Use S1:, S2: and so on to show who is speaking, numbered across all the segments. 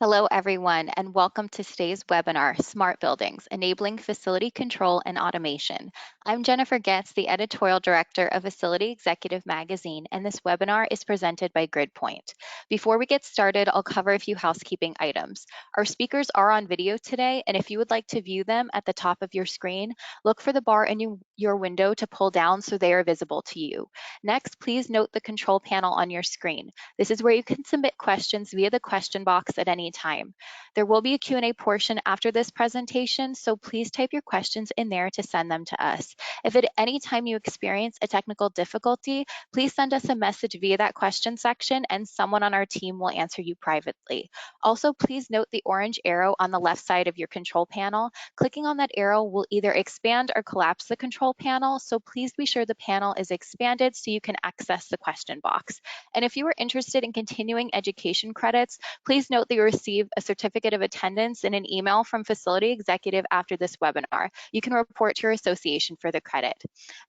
S1: Hello, everyone, and welcome to today's webinar, Smart Buildings, Enabling Facility Control and Automation. I'm Jennifer Getz, the Editorial Director of Facility Executive Magazine, and this webinar is presented by GridPoint. Before we get started, I'll cover a few housekeeping items. Our speakers are on video today, and if you would like to view them at the top of your screen, look for the bar in your window to pull down so they are visible to you. Next, please note the control panel on your screen. This is where you can submit questions via the question box at any time. There will be a Q&A portion after this presentation, so please type your questions in there to send them to us. If at any time you experience a technical difficulty, please send us a message via that question section and someone on our team will answer you privately. Also, please note the orange arrow on the left side of your control panel. Clicking on that arrow will either expand or collapse the control panel, so please be sure the panel is expanded so you can access the question box. And if you are interested in continuing education credits, please note that you receive a certificate of attendance in an email from Facility Executive after this webinar. You can report to your association for the credit.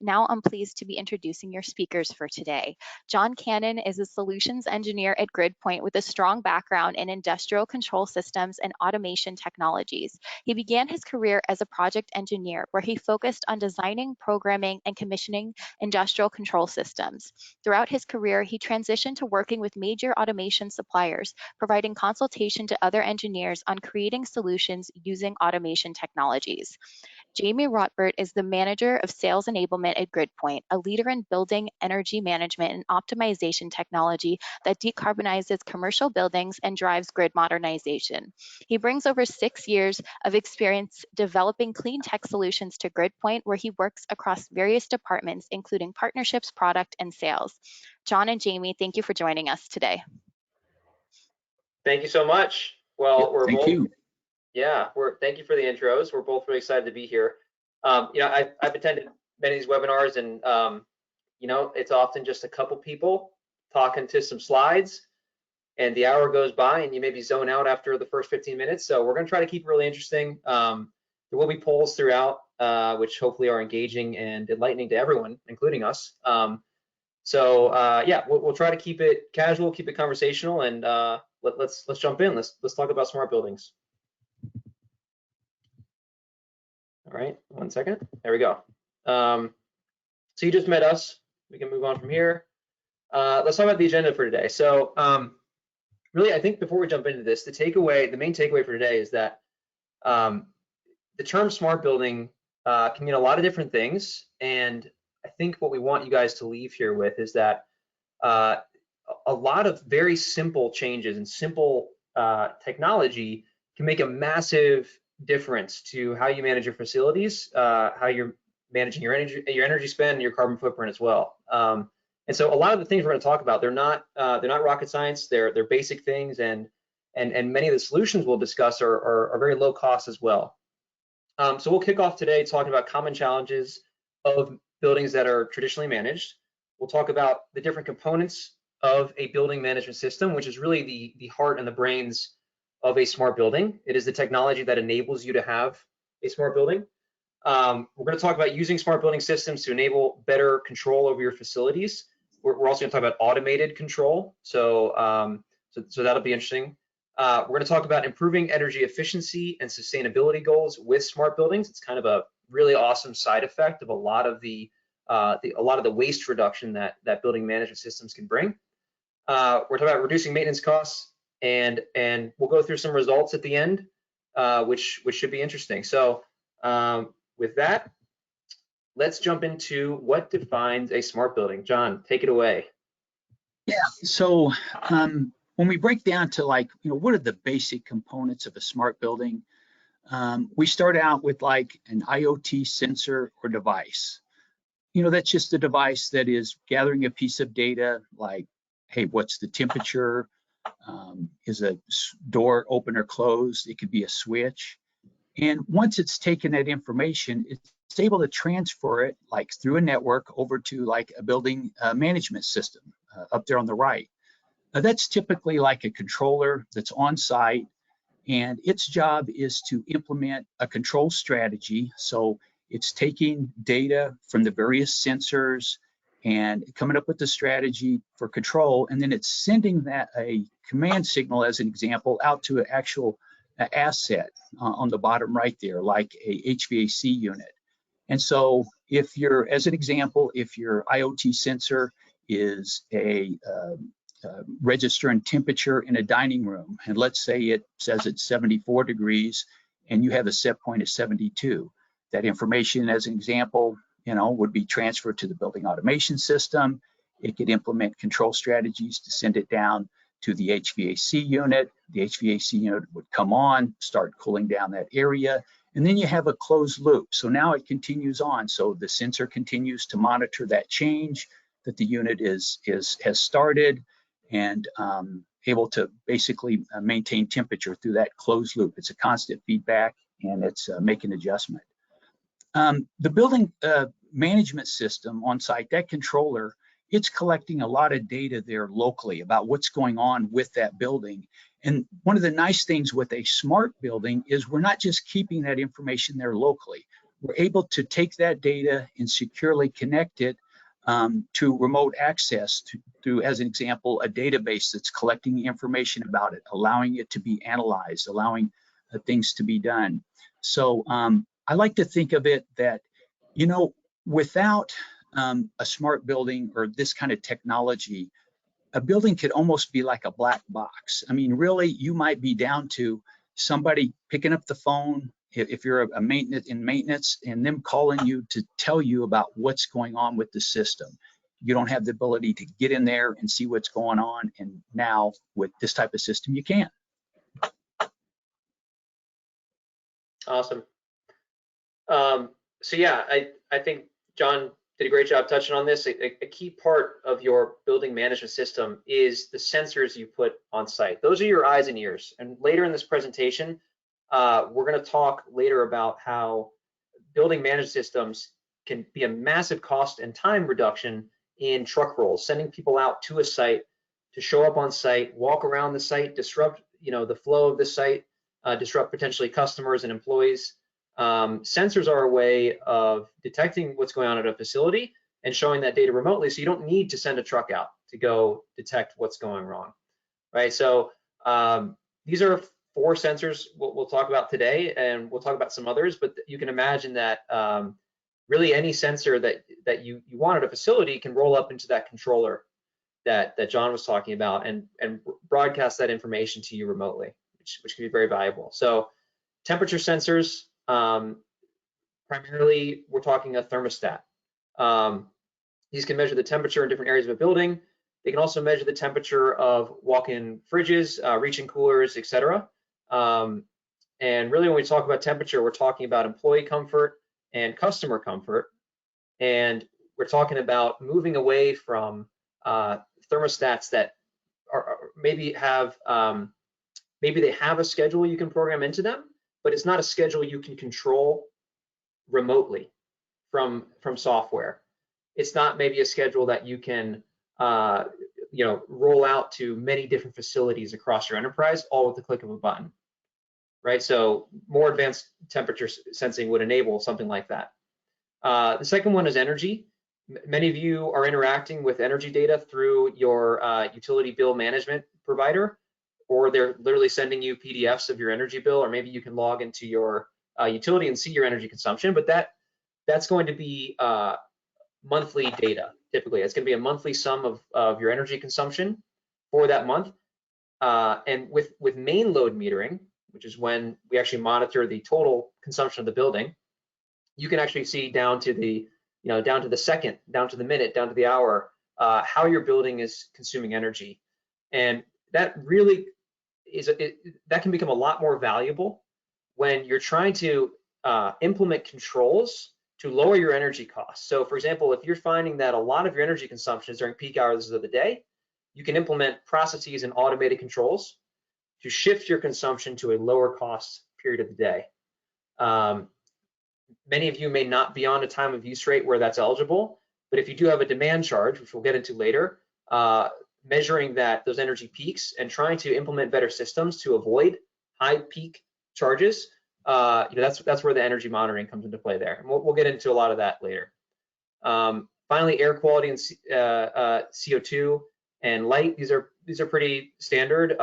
S1: Now I'm pleased to be introducing your speakers for today. John Cannon is a solutions engineer at GridPoint with a strong background in industrial control systems and automation technologies. He began his career as a project engineer where he focused on designing, programming, and commissioning industrial control systems. Throughout his career, he transitioned to working with major automation suppliers, providing consultation to other engineers on creating solutions using automation technologies. Jamie Rotbert is the Manager of Sales Enablement at GridPoint, a leader in building energy management and optimization technology that decarbonizes commercial buildings and drives grid modernization. He brings over 6 years of experience developing clean tech solutions to GridPoint, where he works across various departments, including partnerships, product, and sales. John and Jamie, thank you for joining us today.
S2: Thank you so much. Well,
S3: Thank you.
S2: Thank you for the intros. We're both really excited to be here. I've attended many of these webinars, and it's often just a couple people talking to some slides, and the hour goes by, and you maybe zone out after the first 15 minutes. So we're going to try to keep it really interesting. There will be polls throughout, which hopefully are engaging and enlightening to everyone, including us. We'll try to keep it casual, keep it conversational, and let's jump in. Let's talk about smart buildings. All right, 1 second. There we go. So you just met us. We can move on from here. Let's talk about the agenda for today. So really, I think before we jump into this, the main takeaway for today is that the term smart building can mean a lot of different things. And I think what we want you guys to leave here with is that a lot of very simple changes and simple technology can make a massive difference to how you manage your facilities, how you're managing your energy spend, and your carbon footprint as well. And so a lot of the things we're going to talk about, they're not rocket science. They're basic things, and many of the solutions we'll discuss are very low cost as well. So we'll kick off today talking about common challenges of buildings that are traditionally managed. We'll talk about the different components of a building management system, which is really the heart and the brains of a smart building. It is the technology that enables you to have a smart building. We're going to talk about using smart building systems to enable better control over your facilities. We're also going to talk about automated control, so that'll be interesting. We're going to talk about improving energy efficiency and sustainability goals with smart buildings. It's kind of a really awesome side effect of a lot of the waste reduction that building management systems can bring. We're talking about reducing maintenance costs, and we'll go through some results at the end, which should be interesting. So with that, let's jump into what defines a smart building. John, take it away.
S3: Yeah, so when we break down to what are the basic components of a smart building, we start out with like an IoT sensor or device. That's just a device that is gathering a piece of data like, hey, what's the temperature? Is a door open or closed? It could be a switch. And once it's taken that information, it's able to transfer it like through a network over to like a building management system up there on the right. That's typically like a controller that's on site, and its job is to implement a control strategy. So it's taking data from the various sensors and coming up with the strategy for control, and then it's sending that a command signal, as an example, out to an actual asset on the bottom right there, like a HVAC unit. And so if you're, as an example, if your IoT sensor is a registering temperature in a dining room, and let's say it says it's 74 degrees and you have a set point of 72, that information, as an example, would be transferred to the building automation system. It could implement control strategies to send it down to the HVAC unit. The HVAC unit would come on, start cooling down that area, and then you have a closed loop. So now it continues on. So the sensor continues to monitor that change that the unit has started, and able to basically maintain temperature through that closed loop. It's a constant feedback, and it's making adjustment. The building management system on site, that controller, it's collecting a lot of data there locally about what's going on with that building. And one of the nice things with a smart building is we're not just keeping that information there locally. We're able to take that data and securely connect it to remote access through, as an example, a database that's collecting information about it, allowing it to be analyzed, allowing things to be done. So I like to think of it that, without a smart building or this kind of technology, a building could almost be like a black box. I mean, really, you might be down to somebody picking up the phone, if you're a maintenance, and them calling you to tell you about what's going on with the system. You don't have the ability to get in there and see what's going on. And now with this type of system, you can.
S2: Awesome. So yeah, I think John did a great job touching on this. A key part of your building management system is the sensors you put on site. Those are your eyes and ears. And later in this presentation, we're going to talk later about how building management systems can be a massive cost and time reduction in truck rolls, sending people out to a site to show up on site, walk around the site, disrupt the flow of the site, disrupt potentially customers and employees. Sensors are a way of detecting what's going on at a facility and showing that data remotely, so you don't need to send a truck out to go detect what's going wrong, right? So these are 4 sensors we'll talk about today, and we'll talk about some others, but you can imagine that really any sensor that you want at a facility can roll up into that controller that John was talking about and broadcast that information to you remotely, which can be very valuable. So temperature sensors, primarily we're talking a thermostat. These can measure the temperature in different areas of a building. They can also measure the temperature of walk-in fridges, reach-in coolers, etc. And really, when we talk about temperature, we're talking about employee comfort and customer comfort. And we're talking about moving away from thermostats that maybe they have a schedule you can program into them, but it's not a schedule you can control remotely from software. It's not maybe a schedule that you can roll out to many different facilities across your enterprise, all with the click of a button, right? So more advanced temperature sensing would enable something like that. The second one is energy. Many of you are interacting with energy data through your utility bill management provider, or they're literally sending you PDFs of your energy bill, or maybe you can log into your utility and see your energy consumption, but that's going to be monthly data. Typically, it's going to be a monthly sum of your energy consumption for that month. And with main load metering, which is when we actually monitor the total consumption of the building, you can actually see down to the second, down to the minute, down to the hour, how your building is consuming energy. And that really that can become a lot more valuable when you're trying to implement controls to lower your energy costs. So for example, if you're finding that a lot of your energy consumption is during peak hours of the day, you can implement processes and automated controls to shift your consumption to a lower cost period of the day. Many of you may not be on a time of use rate where that's eligible, but if you do have a demand charge, which we'll get into later, measuring those energy peaks and trying to implement better systems to avoid high peak charges, that's where the energy monitoring comes into play there. And we'll get into a lot of that later. Finally, air quality and CO2 and light. These are pretty standard.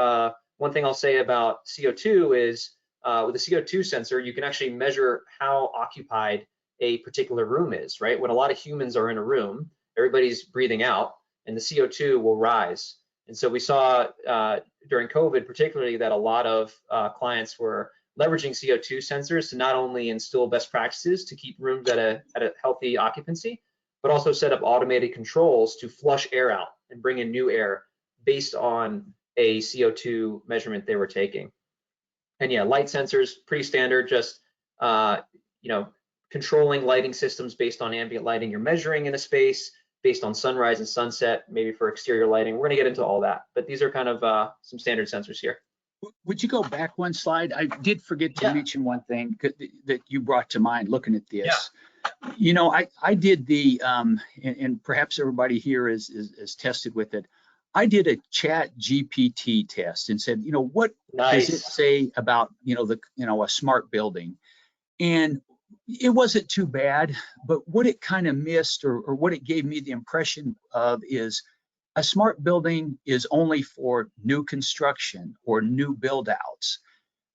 S2: One thing I'll say about CO2 is with a CO2 sensor, you can actually measure how occupied a particular room is, right? When a lot of humans are in a room, everybody's breathing out and the CO2 will rise. And so we saw during COVID particularly that a lot of clients were leveraging CO2 sensors to not only instill best practices to keep rooms at a healthy occupancy, but also set up automated controls to flush air out and bring in new air based on a CO2 measurement they were taking. And yeah, light sensors, pretty standard, just controlling lighting systems based on ambient lighting you're measuring in a space, based on sunrise and sunset, maybe for exterior lighting. We're gonna get into all that, but these are kind of some standard sensors here.
S3: Would you go back one slide? I did forget to mention one thing that you brought to mind looking at this. You know, I did the, and perhaps everybody here is tested with it. I did a chat GPT test and said, you know, what does it say about, a smart building? And it wasn't too bad, but what it kind of missed or what it gave me the impression of is a smart building is only for new construction or new build outs.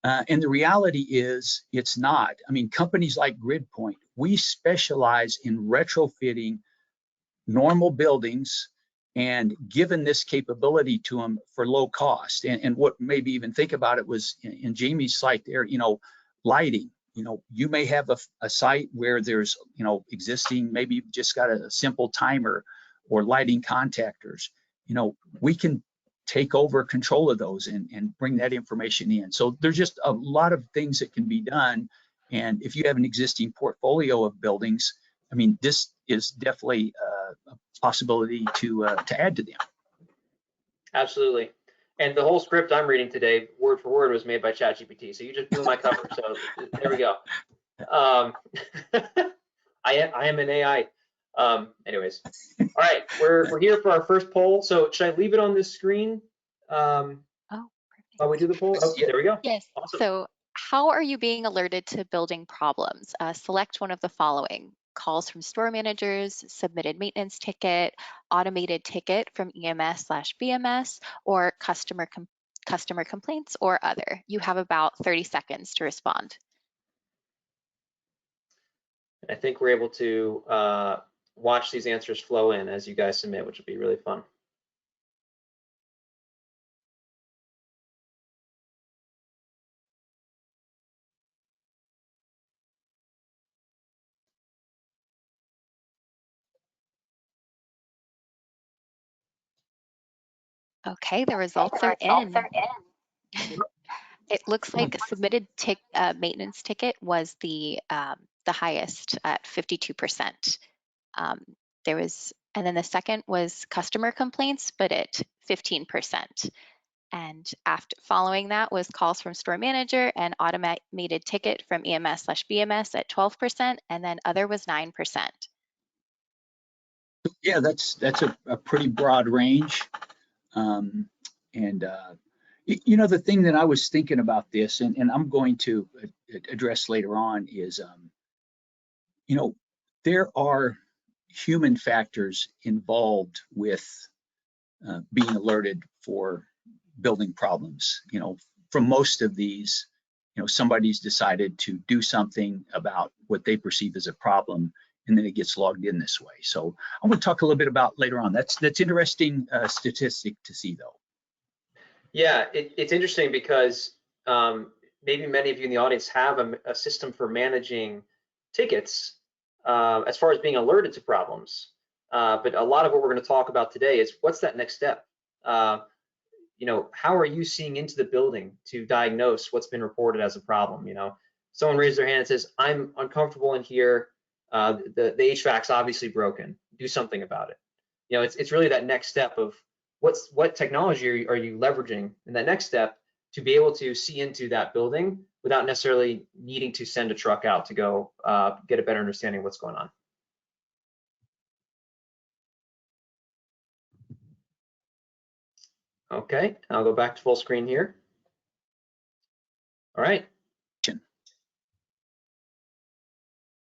S3: And the reality is it's not. I mean, companies like GridPoint, we specialize in retrofitting normal buildings and given this capability to them for low cost. And what maybe even think about it was in Jamie's site there, lighting. You may have a site where there's, existing, maybe you've just got a simple timer or lighting contactors. We can take over control of those and bring that information in. So there's just a lot of things that can be done. And if you have an existing portfolio of buildings, I mean, this is definitely a possibility to add to them.
S2: Absolutely. And the whole script I'm reading today, word for word, was made by ChatGPT. So you just blew my cover. So there we go. I am an AI. Anyways, all right, we're here for our first poll. So should I leave it on this screen?
S1: Perfect.
S2: While we do the poll? Oh, there we go.
S1: Yes.
S2: Awesome.
S1: So how are you being alerted to building problems? Select one of the following: calls from store managers, submitted maintenance ticket, automated ticket from EMS/BMS, or customer complaints or other. You have about 30 seconds to respond.
S2: I think we're able to watch these answers flow in as you guys submit, which will be really fun.
S1: Okay, the results are in. It looks like a submitted maintenance ticket was the highest at 52%. And then the second was customer complaints, but at 15%. And following that was calls from store manager and automated ticket from EMS/BMS at 12%, and then other was 9%.
S3: Yeah, that's a pretty broad range. The thing that I was thinking about this, and I'm going to address later on, is, there are human factors involved with being alerted for building problems. From most of these, somebody's decided to do something about what they perceive as a problem, and then it gets logged in this way. So I'm going to talk a little bit about later on. That's interesting statistic to see, though.
S2: Yeah, it's interesting because maybe many of you in the audience have a system for managing tickets as far as being alerted to problems. But a lot of what we're going to talk about today is what's that next step? How are you seeing into the building to diagnose what's been reported as a problem? Someone raised their hand and says, I'm uncomfortable in here. The HVAC's obviously broken. Do something about it. It's really that next step of what technology are you leveraging in that next step to be able to see into that building without necessarily needing to send a truck out to go get a better understanding of what's going on. Okay, I'll go back to full screen here. All right.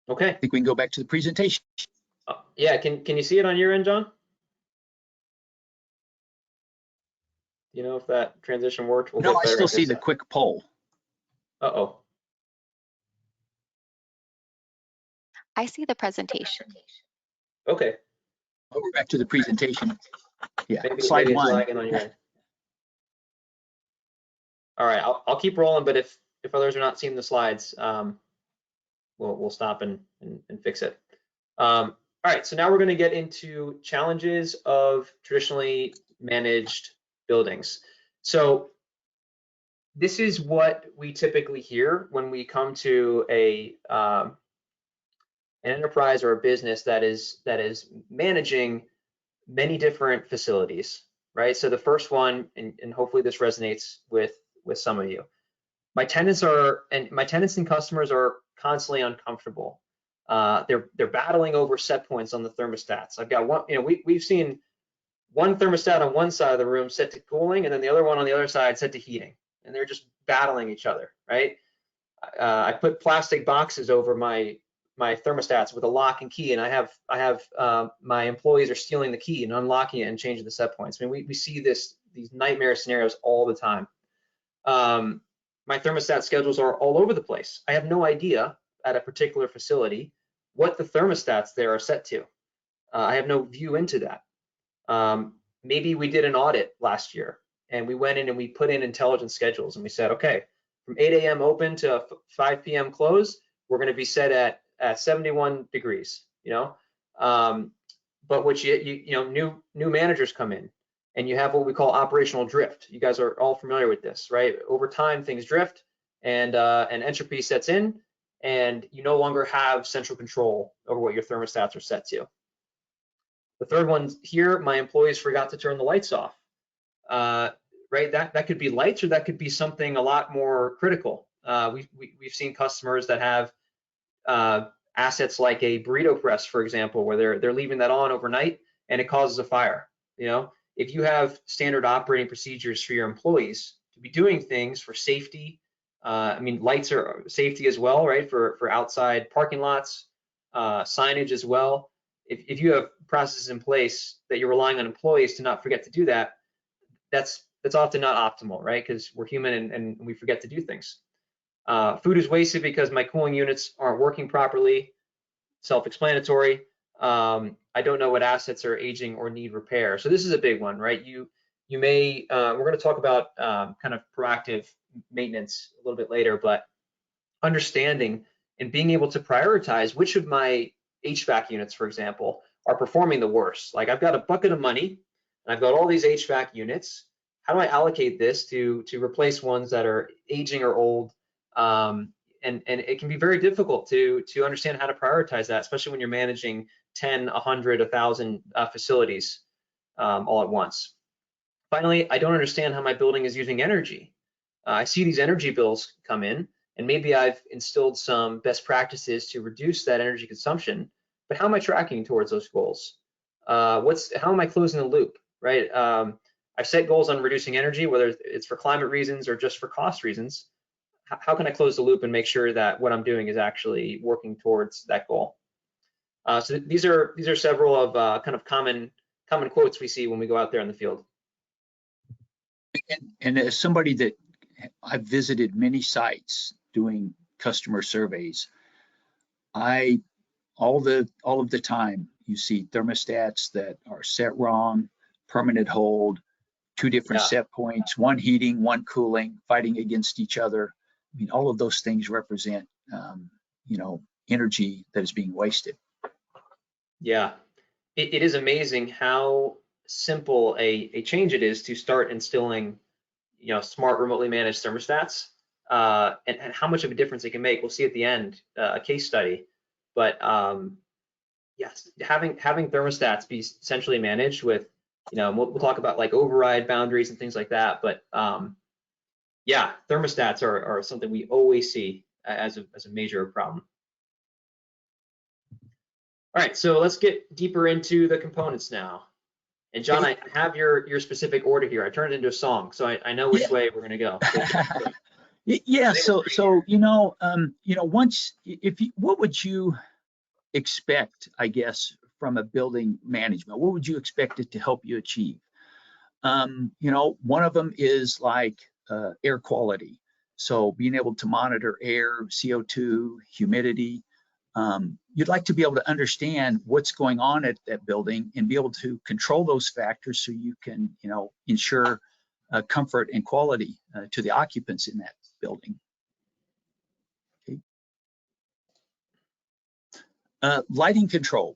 S2: Okay.
S3: I think we can go back to the presentation.
S2: Yeah, can you see it on your end, John? Do you know if that transition worked? We'll
S3: No,
S2: get
S3: I
S2: better
S3: still
S2: at
S3: see
S2: this.
S3: the quick poll.
S2: Uh-oh.
S1: I see the presentation.
S2: Okay.
S3: Oh, we're back to the presentation. Yeah, slide
S2: Maybe it's
S3: one.
S2: lagging on your end. All right, I'll keep rolling, but if others are not seeing the slides, we'll stop and fix it. All right, so now we're going to get into challenges of traditionally managed buildings. So this is what we typically hear when we come to an enterprise or a business that is managing many different facilities, right? So the first one, and hopefully this resonates with some of you. My tenants and customers are constantly uncomfortable. They're battling over set points on the thermostats. I've got one, we've seen one thermostat on one side of the room set to cooling, and then the other one on the other side set to heating, and they're just battling each other, right? I put plastic boxes over my thermostats with a lock and key, and I have my employees are stealing the key and unlocking it and changing the set points. I mean, we see these nightmare scenarios all the time. My thermostat schedules are all over the place. I have no idea at a particular facility what the thermostats there are set to. I have no view into that. Maybe we did an audit last year and we went in and we put in intelligent schedules and we said, okay, from 8 a.m. open to 5 p.m. close, we're going to be set at 71 degrees, but what new managers come in and you have what we call operational drift. You guys are all familiar with this, right? Over time, things drift and entropy sets in, and you no longer have central control over what your thermostats are set to. The third one here, my employees forgot to turn the lights off. Right, that could be lights, or that could be something a lot more critical. We've seen customers that have assets like a burrito press, for example, where they're leaving that on overnight and it causes a fire. If you have standard operating procedures for your employees to be doing things for safety, I mean, lights are safety as well, right? For outside parking lots, signage as well. If you have processes in place that you're relying on employees to not forget to do that, that's often not optimal, right? Because we're human and we forget to do things. Food is wasted because my cooling units aren't working properly. Self-explanatory. I don't know what assets are aging or need repair. So this is a big one, right? You may, we're going to talk about kind of proactive maintenance a little bit later, but understanding and being able to prioritize which of my HVAC units, for example, are performing the worst. Like I've got a bucket of money and I've got all these HVAC units. How do I allocate this to replace ones that are aging or old? And it can be very difficult to understand how to prioritize that, especially when you're managing 10, 100, 1,000 facilities all at once. Finally, I don't understand how my building is using energy. I see these energy bills come in, and maybe I've instilled some best practices to reduce that energy consumption, but how am I tracking towards those goals? How am I closing the loop, right? I've set goals on reducing energy, whether it's for climate reasons or just for cost reasons. How can I close the loop and make sure that what I'm doing is actually working towards that goal? So these are several of kind of common quotes we see when we go out there in the field.
S3: And as somebody that I've visited many sites doing customer surveys, all of the time you see thermostats that are set wrong, permanent hold, two different set points, one heating, one cooling, fighting against each other. I mean, all of those things represent, energy that is being wasted.
S2: Yeah, it is amazing how simple a change it is to start instilling, smart remotely managed thermostats, and how much of a difference it can make. We'll see at the end a case study, but yes, having thermostats be centrally managed with, we'll talk about like override boundaries and things like that, but yeah, thermostats are something we always see as a major problem. All right, so let's get deeper into the components now. And John, I have your specific order here. I turned it into a song, so I know which way we're going to go.
S3: Yeah. So once, what would you expect, I guess, from a building management? What would you expect it to help you achieve? You know, one of them is like air quality. So being able to monitor air, CO2, humidity. You'd like to be able to understand what's going on at that building and be able to control those factors so you can, you know, ensure comfort and quality to the occupants in that building. Okay. Lighting control.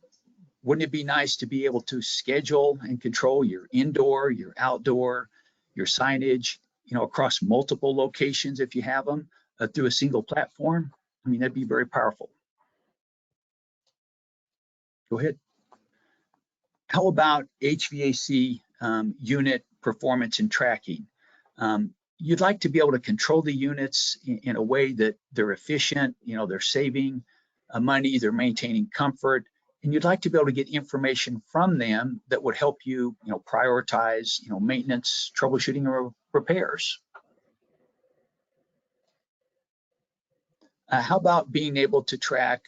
S3: Wouldn't it be nice to be able to schedule and control your indoor, your outdoor, your signage, you know, across multiple locations if you have them through a single platform? I mean, that'd be very powerful. Go ahead. How about HVAC unit performance and tracking? You'd like to be able to control the units in a way that they're efficient, you know, they're saving money, they're maintaining comfort, and you'd like to be able to get information from them that would help you, you know, prioritize, you know, maintenance, troubleshooting, or repairs. How about being able to track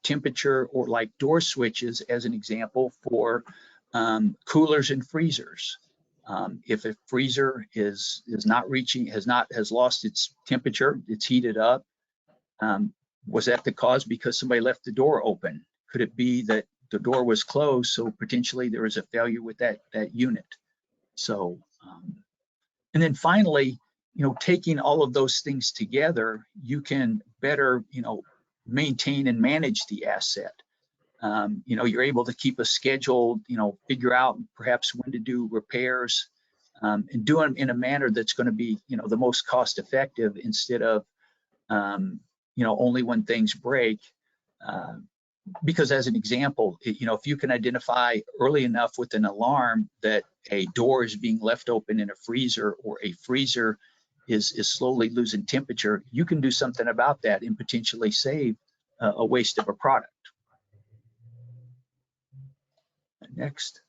S3: temperature or like door switches as an example for coolers and freezers? If a freezer is not reaching, has lost its temperature, it's heated up. Was that the cause because somebody left the door open? Could it be that the door was closed, so potentially there was a failure with that unit? So, and then finally, you know, taking all of those things together, you can better, you know, maintain and manage the asset. You know, you're able to keep a schedule, you know, figure out perhaps when to do repairs, and do them in a manner that's going to be, you know, the most cost effective instead of, you know, only when things break. Because as an example, you know, if you can identify early enough with an alarm that a door is being left open in a freezer or a freezer is slowly losing temperature, you can do something about that and potentially save a waste of a product. Next.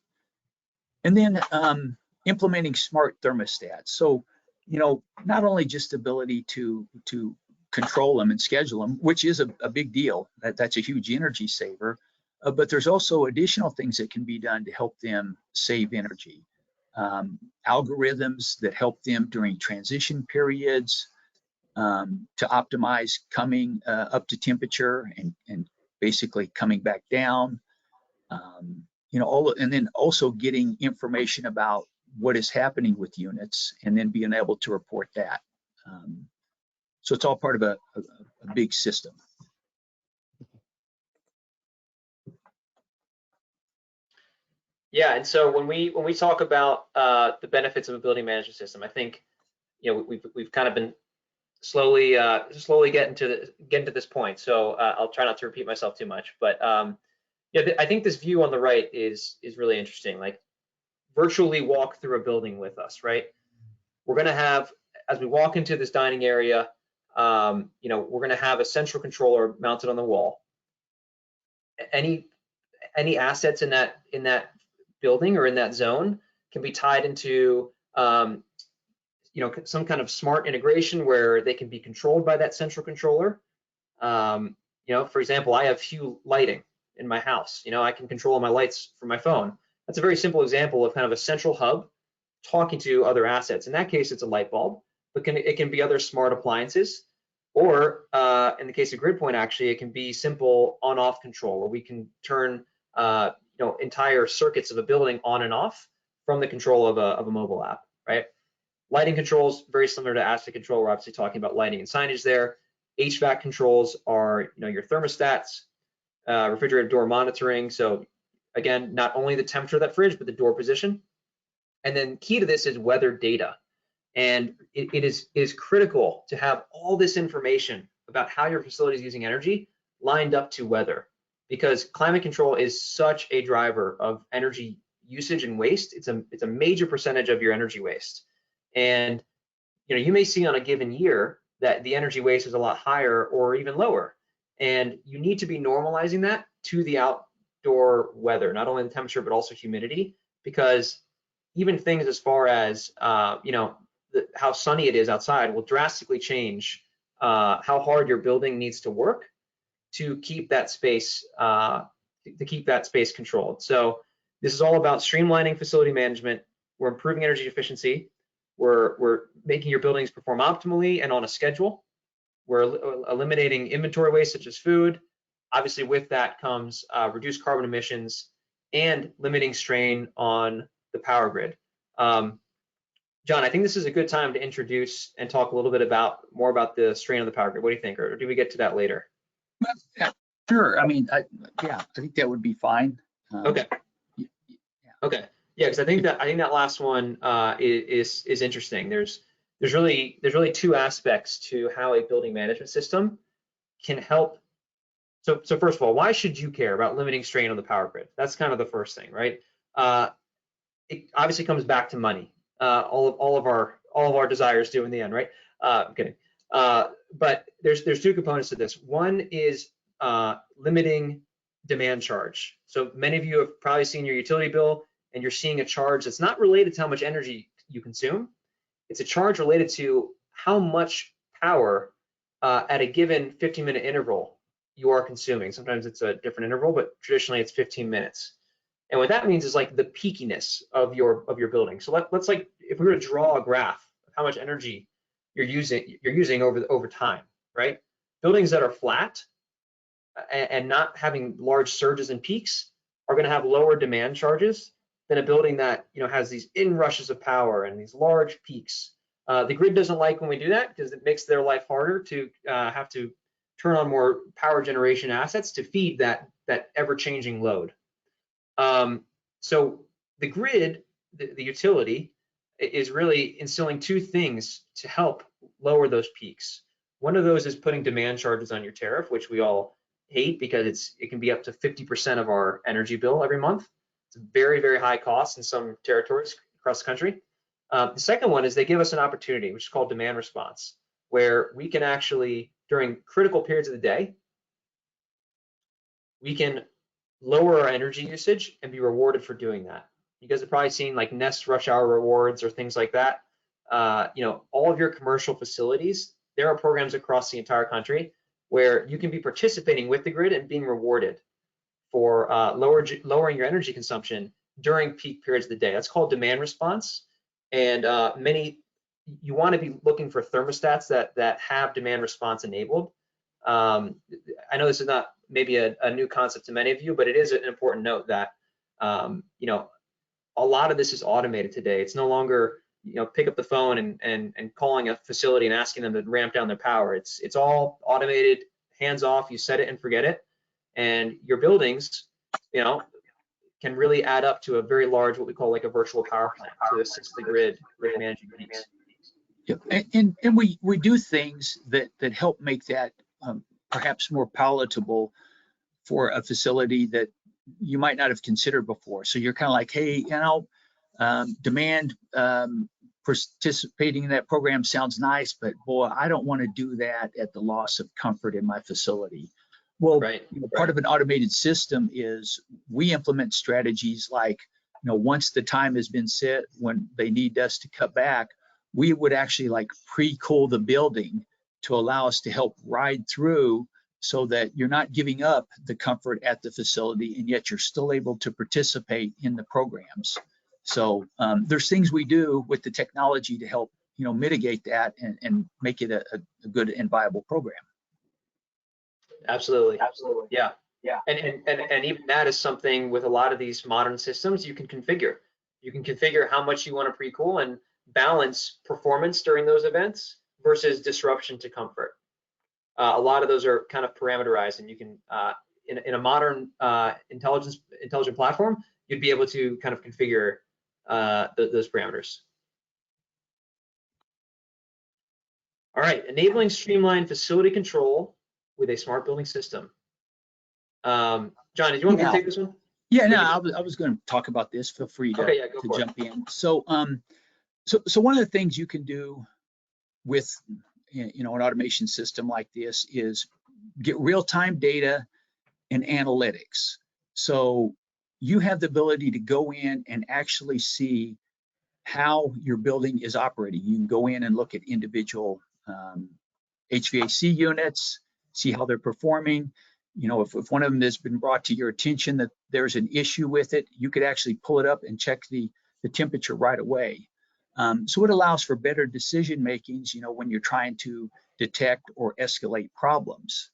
S3: And then implementing smart thermostats. So, you know, not only just ability to control them and schedule them, which is a big deal, that's a huge energy saver, but there's also additional things that can be done to help them save energy. Algorithms that help them during transition periods to optimize coming up to temperature and basically coming back down. You know, and then also getting information about what is happening with units and then being able to report that. So it's all part of a big system.
S2: Yeah, and so when we talk about the benefits of a building management system, I think, you know, we've kind of been slowly getting to this point. So I'll try not to repeat myself too much, but yeah, I think this view on the right is really interesting. Like, virtually walk through a building with us, right? We're going to have, as we walk into this dining area, you know, we're going to have a central controller mounted on the wall. Any assets in that building or in that zone can be tied into you know, some kind of smart integration where they can be controlled by that central controller. You know, for example, I have Hue lighting in my house. You know, I can control my lights from my phone. That's a very simple example of kind of a central hub talking to other assets. In that case, it's a light bulb, but it can be other smart appliances. Or in the case of GridPoint, actually, it can be simple on-off control, where we can turn you know, entire circuits of a building on and off from the control of a mobile app, right? Lighting controls, very similar to asset control. We're obviously talking about lighting and signage there. HVAC controls are, you know, your thermostats, refrigerator door monitoring. So again, not only the temperature of that fridge, but the door position. And then key to this is weather data. And it is critical to have all this information about how your facility is using energy lined up to weather, because climate control is such a driver of energy usage and waste. It's a major percentage of your energy waste. And you know, you may see on a given year that the energy waste is a lot higher or even lower. And you need to be normalizing that to the outdoor weather, not only the temperature, but also humidity, because even things as far as, you know, how sunny it is outside will drastically change how hard your building needs to work to keep that space to keep that space controlled. So this is all about streamlining facility management. We're improving energy efficiency. We're making your buildings perform optimally and on a schedule. We're eliminating inventory waste such as food. Obviously, with that comes reduced carbon emissions and limiting strain on the power grid. John, I think this is a good time to introduce and talk a little bit more about the strain on the power grid. What do you think, or do we get to that later?
S3: Yeah, sure. I mean, I think that would be fine.
S2: Okay.
S3: Yeah.
S2: Okay. Yeah, because I think that last one is interesting. There's really two aspects to how a building management system can help. So first of all, why should you care about limiting strain on the power grid? That's kind of the first thing, right? It obviously comes back to money. All of our desires do in the end, right? I'm kidding. But there's two components to this. One is limiting demand charge. So many of you have probably seen your utility bill and you're seeing a charge that's not related to how much energy you consume. It's a charge related to how much power at a given 15-minute interval you are consuming. Sometimes it's a different interval, but traditionally it's 15 minutes. And what that means is like the peakiness of your building. So let's like, if we were to draw a graph of how much energy you're using over time, right? Buildings that are flat and not having large surges and peaks are going to have lower demand charges than a building that has these inrushes of power and these large peaks. The grid doesn't like when we do that because it makes their life harder to have to turn on more power generation assets to feed that ever-changing load. So the grid, the utility, is really instilling two things to help lower those peaks. One of those is putting demand charges on your tariff, which we all hate because it can be up to 50% of our energy bill every month. It's a very, very high cost in some territories across the country. The second one is they give us an opportunity, which is called demand response, where we can actually, during critical periods of the day, we can lower our energy usage and be rewarded for doing that. You guys have probably seen like Nest rush hour rewards or things like that. All of your commercial facilities, there are programs across the entire country where you can be participating with the grid and being rewarded for lowering your energy consumption during peak periods of the day. That's called demand response. And you want to be looking for thermostats that have demand response enabled. I know this is not maybe a new concept to many of you, but it is an important note that a lot of this is automated today. It's no longer pick up the phone and calling a facility and asking them to ramp down their power. It's all automated, hands off. You set it and forget it, and your buildings can really add up to a very large, what we call like a virtual power plant to assist the grid with managing peaks.
S3: Yeah, and we do things that help make that perhaps more palatable for a facility that you might not have considered before. So you're kind of like, hey, demand participating in that program sounds nice, but boy, I don't want to do that at the loss of comfort in my facility. Well, part of an automated system is we implement strategies like, once the time has been set when they need us to cut back, we would actually like pre-cool the building to allow us to help ride through so that you're not giving up the comfort at the facility and yet you're still able to participate in the programs. So there's things we do with the technology to help mitigate that and make it a good and viable program.
S2: Absolutely. Yeah. And even that is something with a lot of these modern systems you can configure. You can configure how much you want to pre-cool and balance performance during those events versus disruption to comfort. A lot of those are kind of parameterized, and you can in a modern intelligent platform, you'd be able to kind of configure those parameters. All right, enabling streamlined facility control with a smart building system. John, did you want me to take this one?
S3: Yeah, no, I was going to talk about this. Feel free to jump in. So one of the things you can do with an automation system like this is get real-time data and analytics. So you have the ability to go in and actually see how your building is operating. You can go in and look at individual HVAC units, see how they're performing. You know, if one of them has been brought to your attention that there's an issue with it, you could actually pull it up and check the temperature right away. So it allows for better decision makings, you know, when you're trying to detect or escalate problems.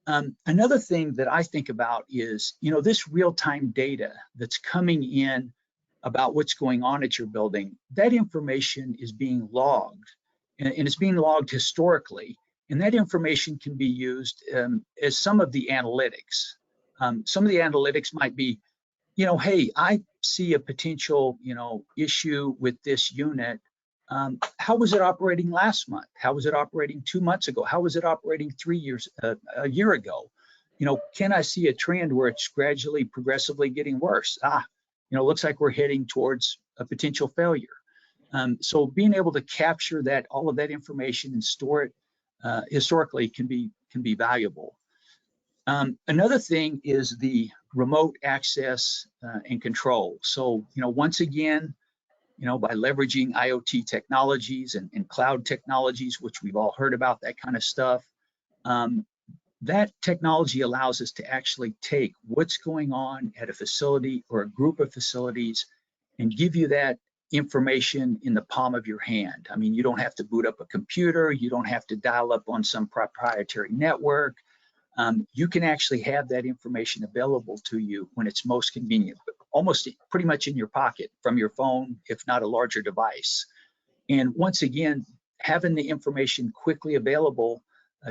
S3: Another thing that I think about is, you know, this real-time data that's coming in about what's going on at your building, that information is being logged, and it's being logged historically, and that information can be used as some of the analytics. Some of the analytics might be, you know, hey, I see a potential, you know, issue with this unit. How was it operating last month? How was it operating 2 months ago? How was it operating 3 years, a year ago? You know, can I see a trend where it's gradually, progressively getting worse? You know, looks like we're heading towards a potential failure. So being able to capture that, all of that information and store it historically can be valuable. Another thing is the remote access and control. So, you know, once again, you know, by leveraging IoT technologies and cloud technologies, which we've all heard about, that kind of stuff, that technology allows us to actually take what's going on at a facility or a group of facilities and give you that information in the palm of your hand. I mean, you don't have to boot up a computer, you don't have to dial up on some proprietary network. You can actually have that information available to you when it's most convenient, almost pretty much in your pocket from your phone, if not a larger device. And once again, having the information quickly available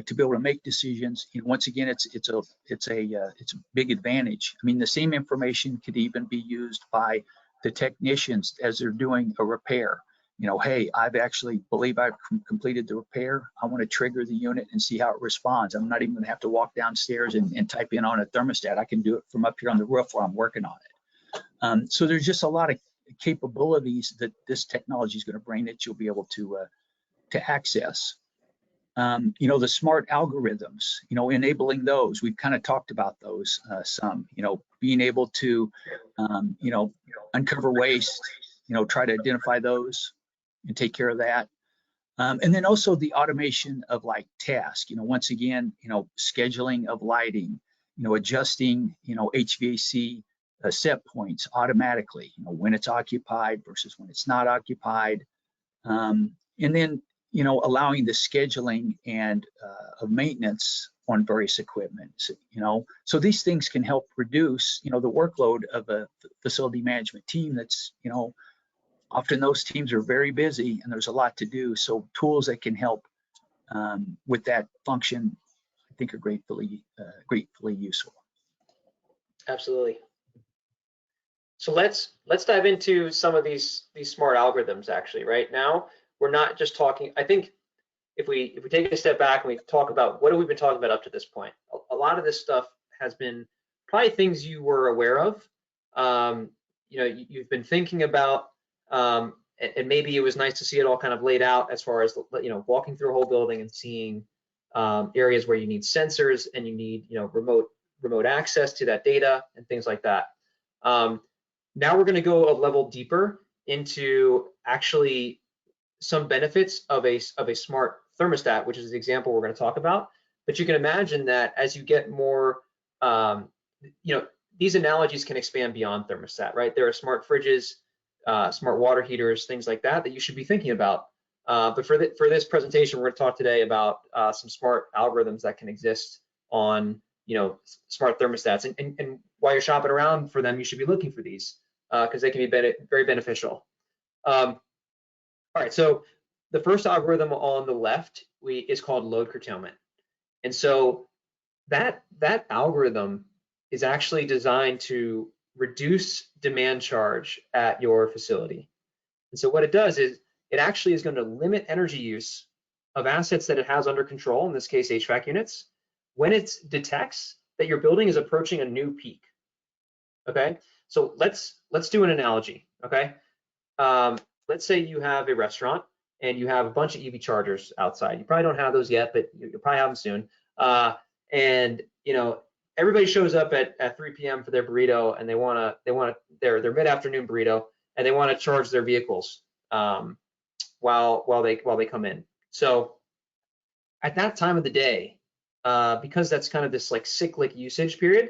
S3: to be able to make decisions, you know, once again, it's a big advantage. I mean, the same information could even be used by the technicians as they're doing a repair. You know, hey, I've actually believe I've completed the repair. I want to trigger the unit and see how it responds. I'm not even going to have to walk downstairs and type in on a thermostat. I can do it from up here on the roof while I'm working on it. So there's just a lot of capabilities that this technology is going to bring that you'll be able to access. You know, the smart algorithms, you know, enabling those. We've kind of talked about those some. You know, being able to, you know, uncover waste. You know, try to identify those and take care of that. And then also the automation of like tasks, you know, once again, you know, scheduling of lighting, you know, adjusting, you know, HVAC set points automatically, you know, when it's occupied versus when it's not occupied. And then, you know, allowing the scheduling and of maintenance on various equipment, you know, so these things can help reduce, you know, the workload of a facility management team that's, you know, often those teams are very busy and there's a lot to do. So tools that can help with that function, I think, are gratefully useful.
S2: Absolutely. So let's dive into some of these smart algorithms. Actually, right now we're not just talking. I think if we take a step back and we talk about what have we been talking about up to this point, a lot of this stuff has been probably things you were aware of. You know, you've been thinking about. And maybe it was nice to see it all kind of laid out as far as, you know, walking through a whole building and seeing areas where you need sensors and you need, you know, remote access to that data and things like that. Now we're going to go a level deeper into actually some benefits of a smart thermostat, which is the example we're going to talk about. But you can imagine that as you get more, you know, these analogies can expand beyond thermostat, right? There are smart fridges, smart water heaters, things like that you should be thinking about. But for this presentation, we're going to talk today about some smart algorithms that can exist on, you know, smart thermostats. And while you're shopping around for them, you should be looking for these because they can be very beneficial. All right, so the first algorithm on the left is called load curtailment. And so that algorithm is actually designed to reduce demand charge at your facility. And so what it does is it actually is going to limit energy use of assets that it has under control, in this case HVAC units, when it detects that your building is approaching a new peak. Okay, so let's do an analogy. Okay, let's say you have a restaurant and you have a bunch of EV chargers outside. You probably don't have those yet, but you'll probably have them soon. And you know, everybody shows up at 3 p.m. for their burrito, and they want their mid-afternoon burrito, and they want to charge their vehicles while they come in. So at that time of the day, because that's kind of this like cyclic usage period,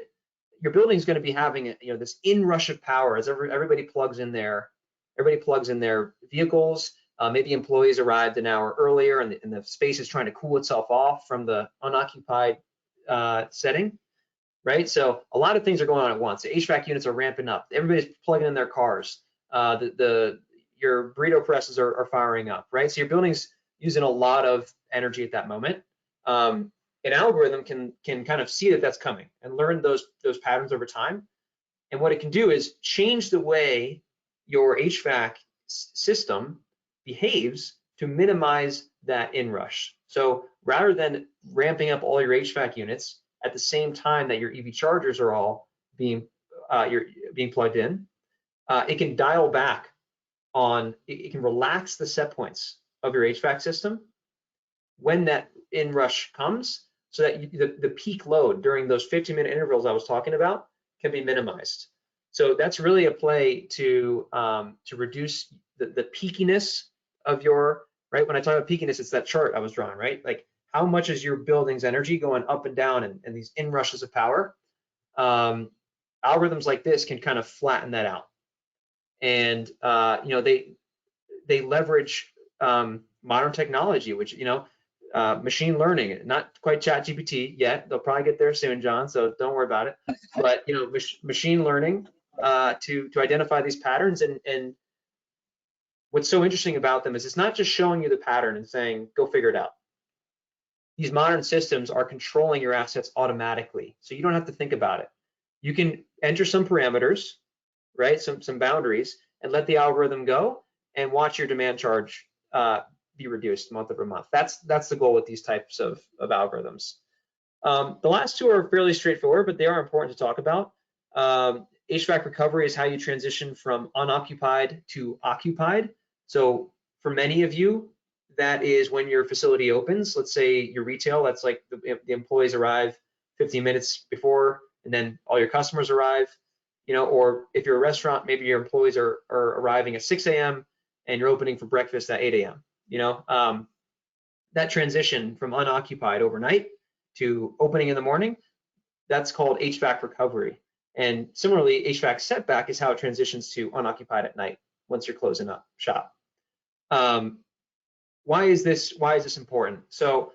S2: your building's going to be having this inrush of power as everybody plugs in their vehicles. Maybe employees arrived an hour earlier, and the space is trying to cool itself off from the unoccupied setting, right? So a lot of things are going on at once. The HVAC units are ramping up. Everybody's plugging in their cars. Your burrito presses are firing up, right? So your building's using a lot of energy at that moment. An algorithm can kind of see that that's coming and learn those patterns over time. And what it can do is change the way your HVAC system behaves to minimize that inrush. So rather than ramping up all your HVAC units at the same time that your EV chargers are all being plugged in, it can dial back on. It can relax the set points of your HVAC system when that inrush comes, so that the peak load during those 15-minute intervals I was talking about can be minimized. So that's really a play to reduce the peakiness of your, right? When I talk about peakiness, it's that chart I was drawing, right? Like how much is your building's energy going up and down and these inrushes of power? Algorithms like this can kind of flatten that out. And they leverage modern technology, which machine learning, not quite ChatGPT yet. They'll probably get there soon, John, so don't worry about it. But machine learning to identify these patterns. And what's so interesting about them is it's not just showing you the pattern and saying, go figure it out. These modern systems are controlling your assets automatically, so you don't have to think about it. You can enter some parameters, right? Some boundaries, and let the algorithm go and watch your demand charge be reduced month over month. That's the goal with these types of algorithms. The last two are fairly straightforward, but they are important to talk about. HVAC recovery is how you transition from unoccupied to occupied. So for many of you, that is when your facility opens. Let's say your retail, that's like the employees arrive 15 minutes before, and then all your customers arrive. Or if you're a restaurant, maybe your employees are arriving at 6 a.m. and you're opening for breakfast at 8 a.m. That transition from unoccupied overnight to opening in the morning, that's called HVAC recovery. And similarly, HVAC setback is how it transitions to unoccupied at night once you're closing up shop. Why is this important? So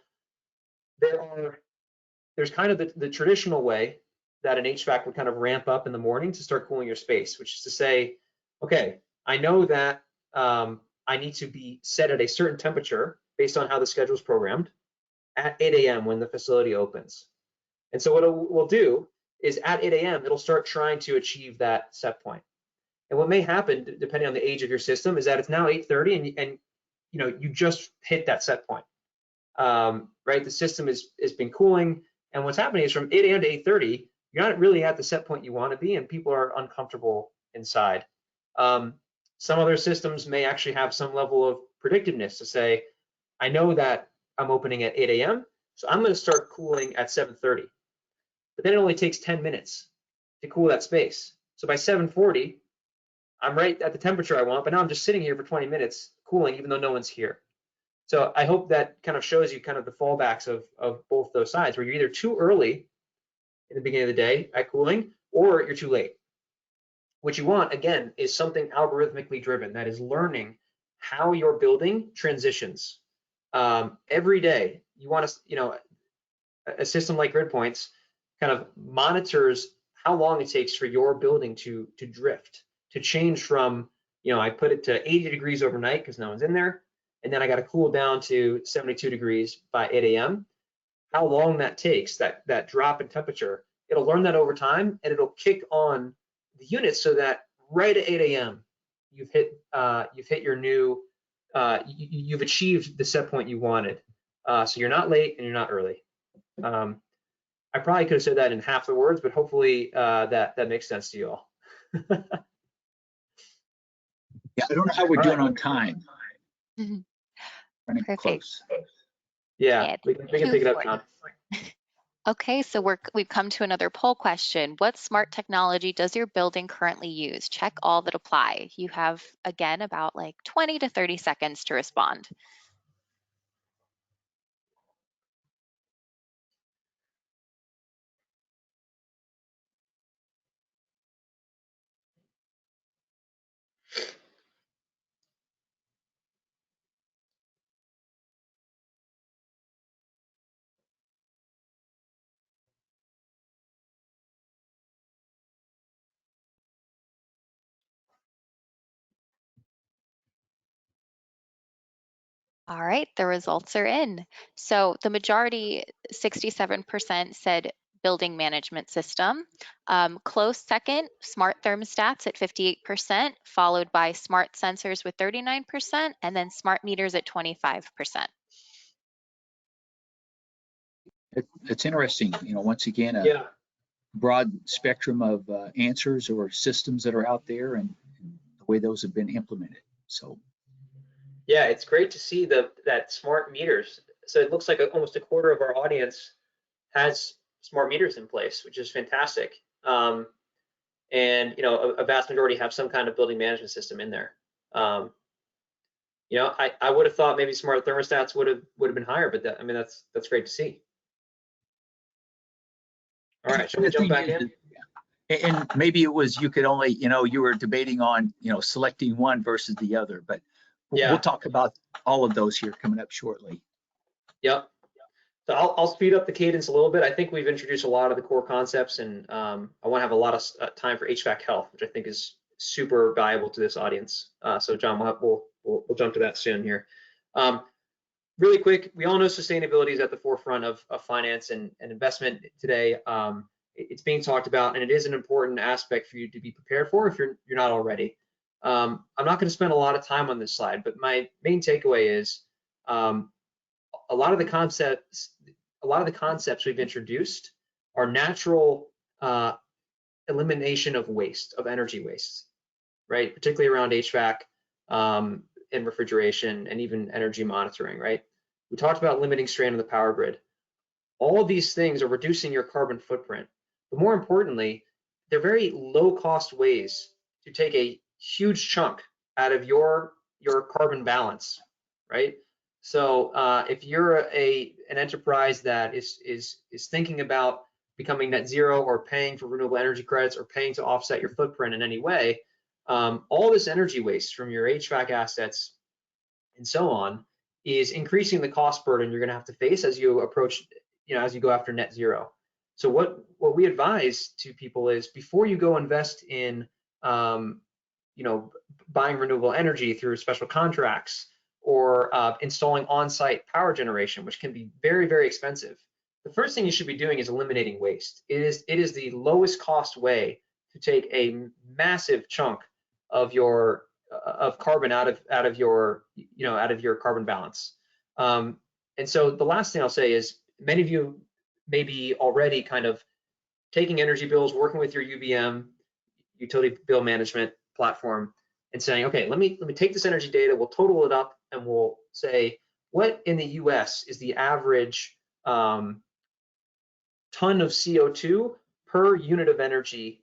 S2: there's kind of the traditional way that an HVAC would kind of ramp up in the morning to start cooling your space, which is to say, okay, I know that I need to be set at a certain temperature based on how the schedule is programmed at 8 a.m. when the facility opens. And so what it will do is at 8 a.m. it'll start trying to achieve that set point. And what may happen, depending on the age of your system, is that it's now 8:30 and you just hit that set point. Right? The system has been cooling, and what's happening is from 8 a.m. to 8:30, you're not really at the set point you want to be, and people are uncomfortable inside. Some other systems may actually have some level of predictiveness to say, I know that I'm opening at 8 a.m., so I'm going to start cooling at 7:30. But then it only takes 10 minutes to cool that space. So by 7:40, I'm right at the temperature I want, but now I'm just sitting here for 20 minutes cooling even though no one's here. So I hope that kind of shows you kind of the fallbacks of both those sides, where you're either too early in the beginning of the day at cooling, or you're too late. What you want, again, is something algorithmically driven that is learning how your building transitions. Every day, you want to, a system like GridPoints kind of monitors how long it takes for your building to drift, to change from, I put it to 80 degrees overnight because no one's in there, and then I got to cool down to 72 degrees by 8 a.m. How long that takes, that drop in temperature, it'll learn that over time, and it'll kick on the units so that right at 8 a.m. you've hit your new, you've achieved the set point you wanted. So you're not late and you're not early. I probably could have said that in half the words, but hopefully that makes sense to you all.
S3: Yeah, I don't know how we're doing on time.
S1: Mhm.
S3: Running
S1: Perfect.
S3: close.
S2: Yeah, we can pick it up, John.
S1: Okay, so we've come to another poll question. What smart technology does your building currently use? Check all that apply. You have, again, about like 20 to 30 seconds to respond. All right, the results are in. So the majority, 67%, said building management system. Close second, smart thermostats at 58%, followed by smart sensors with 39%, and then smart meters at 25%.
S3: It's interesting, once again, a
S2: Yeah,
S3: broad spectrum of answers or systems that are out there and the way those have been implemented. So
S2: yeah, it's great to see that smart meters. So it looks like almost a quarter of our audience has smart meters in place, which is fantastic. And a vast majority have some kind of building management system in there. I would have thought maybe smart thermostats would have been higher, but I mean that's great to see. All right, shall
S3: and
S2: we
S3: the
S2: jump
S3: thing
S2: back
S3: is,
S2: in?
S3: and maybe it was you could only, you were debating on, selecting one versus the other, but we'll
S2: Yeah,
S3: talk about all of those here coming up shortly.
S2: yep. So I'll speed up the cadence a little bit. I think we've introduced a lot of the core concepts, and I want to have a lot of time for HVAC health, which I think is super valuable to this audience. So John, we'll jump to that soon here. Um, Really quick, we all know sustainability is at the forefront of finance and investment today. It's being talked about, and it is an important aspect for you to be prepared for if you're not already. I'm not going to spend a lot of time on this slide, but my main takeaway is um, a lot of the concepts we've introduced are natural elimination of waste, of energy waste, right? Particularly around HVAC and refrigeration and even energy monitoring, right? We talked about limiting strain on the power grid. All of these things are reducing your carbon footprint, but more importantly, they're very low cost ways to take a huge chunk out of your carbon balance, right? So if you're an enterprise that is thinking about becoming net zero or paying for renewable energy credits or paying to offset your footprint in any way, all this energy waste from your HVAC assets and so on is increasing the cost burden you're going to have to face as you approach, as you go after net zero. So what we advise to people is before you go invest in, buying renewable energy through special contracts or installing on-site power generation, which can be very, very expensive. The first thing you should be doing is eliminating waste. It is the lowest cost way to take a massive chunk of your of carbon out of your carbon balance. And so the last thing I'll say is many of you may be already kind of taking energy bills, working with your UBM, utility bill management platform, and saying, okay, let me take this energy data, we'll total it up, and we'll say what in the U.S. is the average ton of CO2 per unit of energy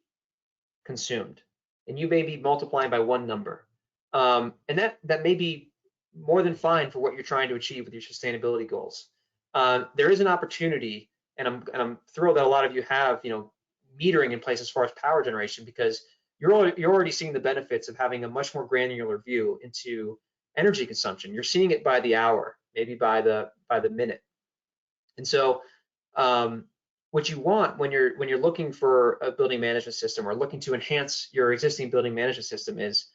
S2: consumed, and you may be multiplying by one number. And that may be more than fine for what you're trying to achieve with your sustainability goals. There is an opportunity, and I'm thrilled that a lot of you have metering in place as far as power generation, because you're already seeing the benefits of having a much more granular view into energy consumption. You're seeing it by the hour, maybe by the minute. And so what you want when you're looking for a building management system or looking to enhance your existing building management system is,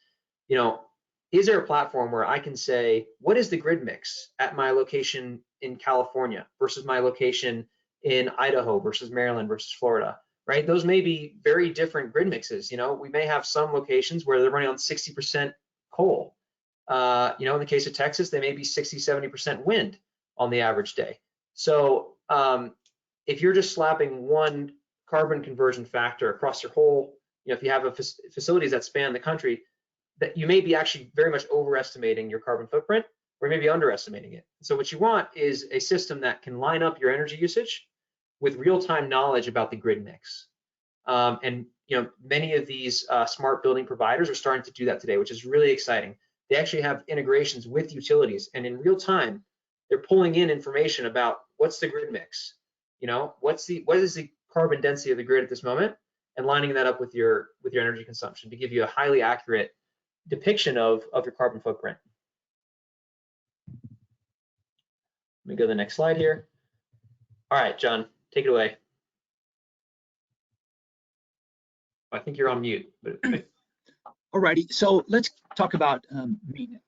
S2: is there a platform where I can say, what is the grid mix at my location in California versus my location in Idaho versus Maryland versus Florida, right? Those may be very different grid mixes. We may have some locations where they're running on 60% coal. In the case of Texas, they may be 60, 70% wind on the average day. So if you're just slapping one carbon conversion factor across your whole, if you have facilities that span the country, that you may be actually very much overestimating your carbon footprint or maybe underestimating it. So what you want is a system that can line up your energy usage with real-time knowledge about the grid mix. And many of these smart building providers are starting to do that today, which is really exciting. They actually have integrations with utilities, and in real time, they're pulling in information about what's the grid mix, what is the carbon density of the grid at this moment, and lining that up with your energy consumption to give you a highly accurate depiction of your carbon footprint. Let me go to the next slide here. All right, John, take it away. I think you're on mute.
S3: Alrighty, so let's talk about maintenance.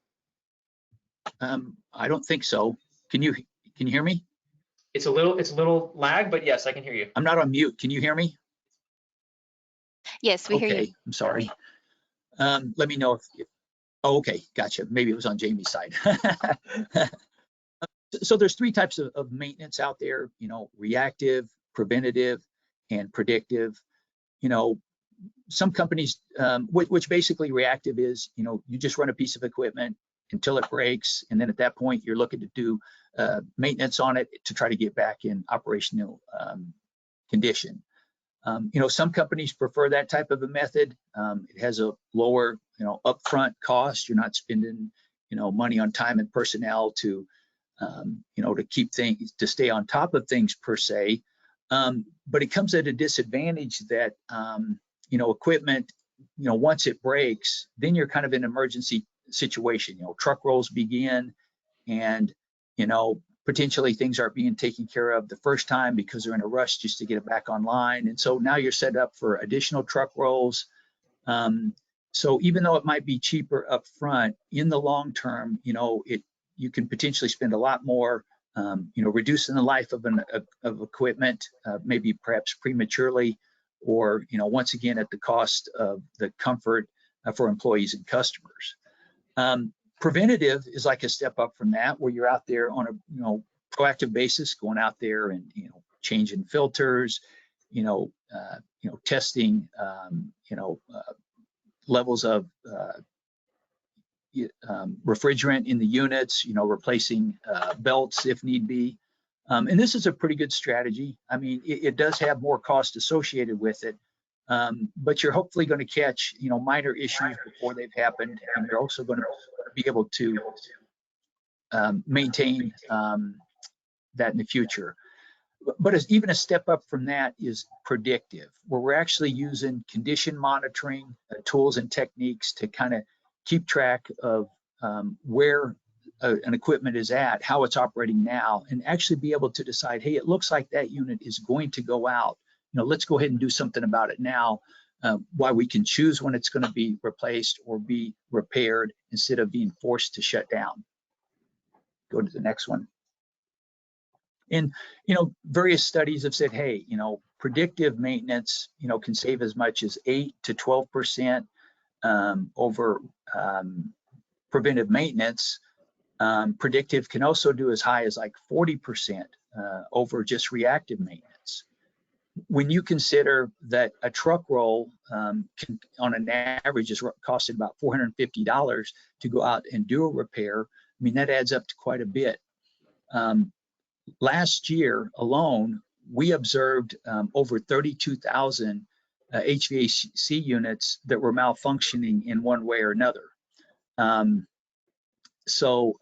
S3: I don't think so. Can you hear me?
S2: It's a little lag, but yes, I can hear you.
S3: I'm not on mute. Can you hear me?
S1: Yes, we hear you.
S3: Okay, I'm sorry. Let me know if oh, okay, gotcha. Maybe it was on Jamie's side. So there's three types of maintenance out there, you know, reactive, preventative, and predictive. You know, some companies, which basically reactive is, you know, you just run a piece of equipment until it breaks, and then at that point you're looking to do maintenance on it to try to get back in operational condition. You know, some companies prefer that type of a method. It has a lower, you know, upfront cost. You're not spending, you know, money on time and personnel to, you know, to keep things, to stay on top of things per se. But it comes at a disadvantage that, you know, equipment, you know, once it breaks, then you're kind of in an emergency situation. You know, truck rolls begin, and, you know, potentially things aren't being taken care of the first time because they're in a rush just to get it back online. And so now you're set up for additional truck rolls. So even though it might be cheaper up front, in the long term, you know, you can potentially spend a lot more, you know, reducing the life of equipment, maybe perhaps prematurely, or, you know, once again at the cost of the comfort for employees and customers. Preventative is like a step up from that, where you're out there on a, you know, proactive basis, going out there and, you know, changing filters, you know, testing, you know, levels of refrigerant in the units, you know, replacing belts if need be. And this is a pretty good strategy. I mean, it does have more cost associated with it, but you're hopefully going to catch, you know, minor issues before they've happened, and you're also going to be able to maintain that in the future. But even a step up from that is predictive, where we're actually using condition monitoring tools and techniques to kind of keep track of where an equipment is at, how it's operating now, and actually be able to decide, hey, it looks like that unit is going to go out. You know, let's go ahead and do something about it now, while we can choose when it's going to be replaced or be repaired instead of being forced to shut down. Go to the next one. And, you know, various studies have said, hey, you know, predictive maintenance, you know, can save as much as 8 to 12% over preventive maintenance. Predictive can also do as high as like 40% over just reactive maintenance. When you consider that a truck roll can, on an average, is costing about $450 to go out and do a repair, I mean, that adds up to quite a bit. Last year alone, we observed over 32,000 HVAC units that were malfunctioning in one way or another. So